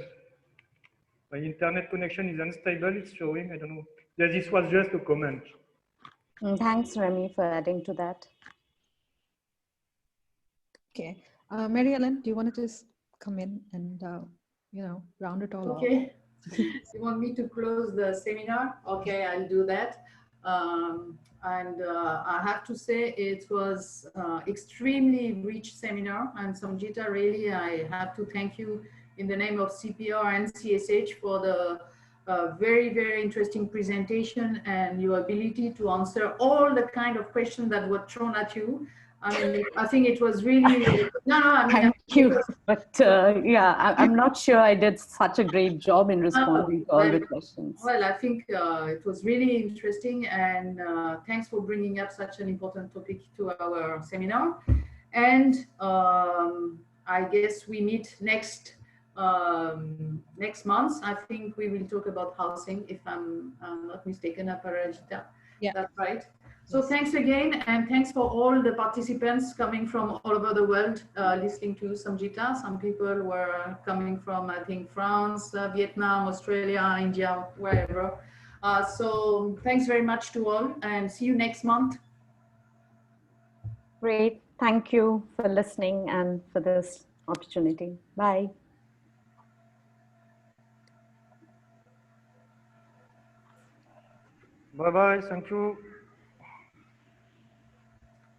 My internet connection is unstable, it's showing, I don't know. Yeah, this was just a comment. Thanks, Remy, for adding to that. Okay. Mary Ellen, do you want to just come in and, round it all off? Okay. You want me to close the seminar? Okay, I'll do that. I have to say it was extremely rich seminar, and Somjita, really, I have to thank you in the name of CPR and CSH for the very, very interesting presentation and your ability to answer all the kind of questions that were thrown at you. I think it was really, Thank you. But yeah, I'm not sure I did such a great job in responding to all the questions. Well, I think it was really interesting, and thanks for bringing up such an important topic to our seminar. And I guess we meet next month. I think we will talk about housing, if I'm not mistaken, Aparajita. Yeah, that's right. So thanks again, and thanks for all the participants coming from all over the world listening to Somjita. Some people were coming from, I think, France, Vietnam, Australia, India, wherever. So thanks very much to all, and see you next month. Great. Thank you for listening and for this opportunity. Bye. Bye-bye. Thank you.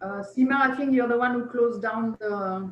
Sima, I think you're the one who closed down the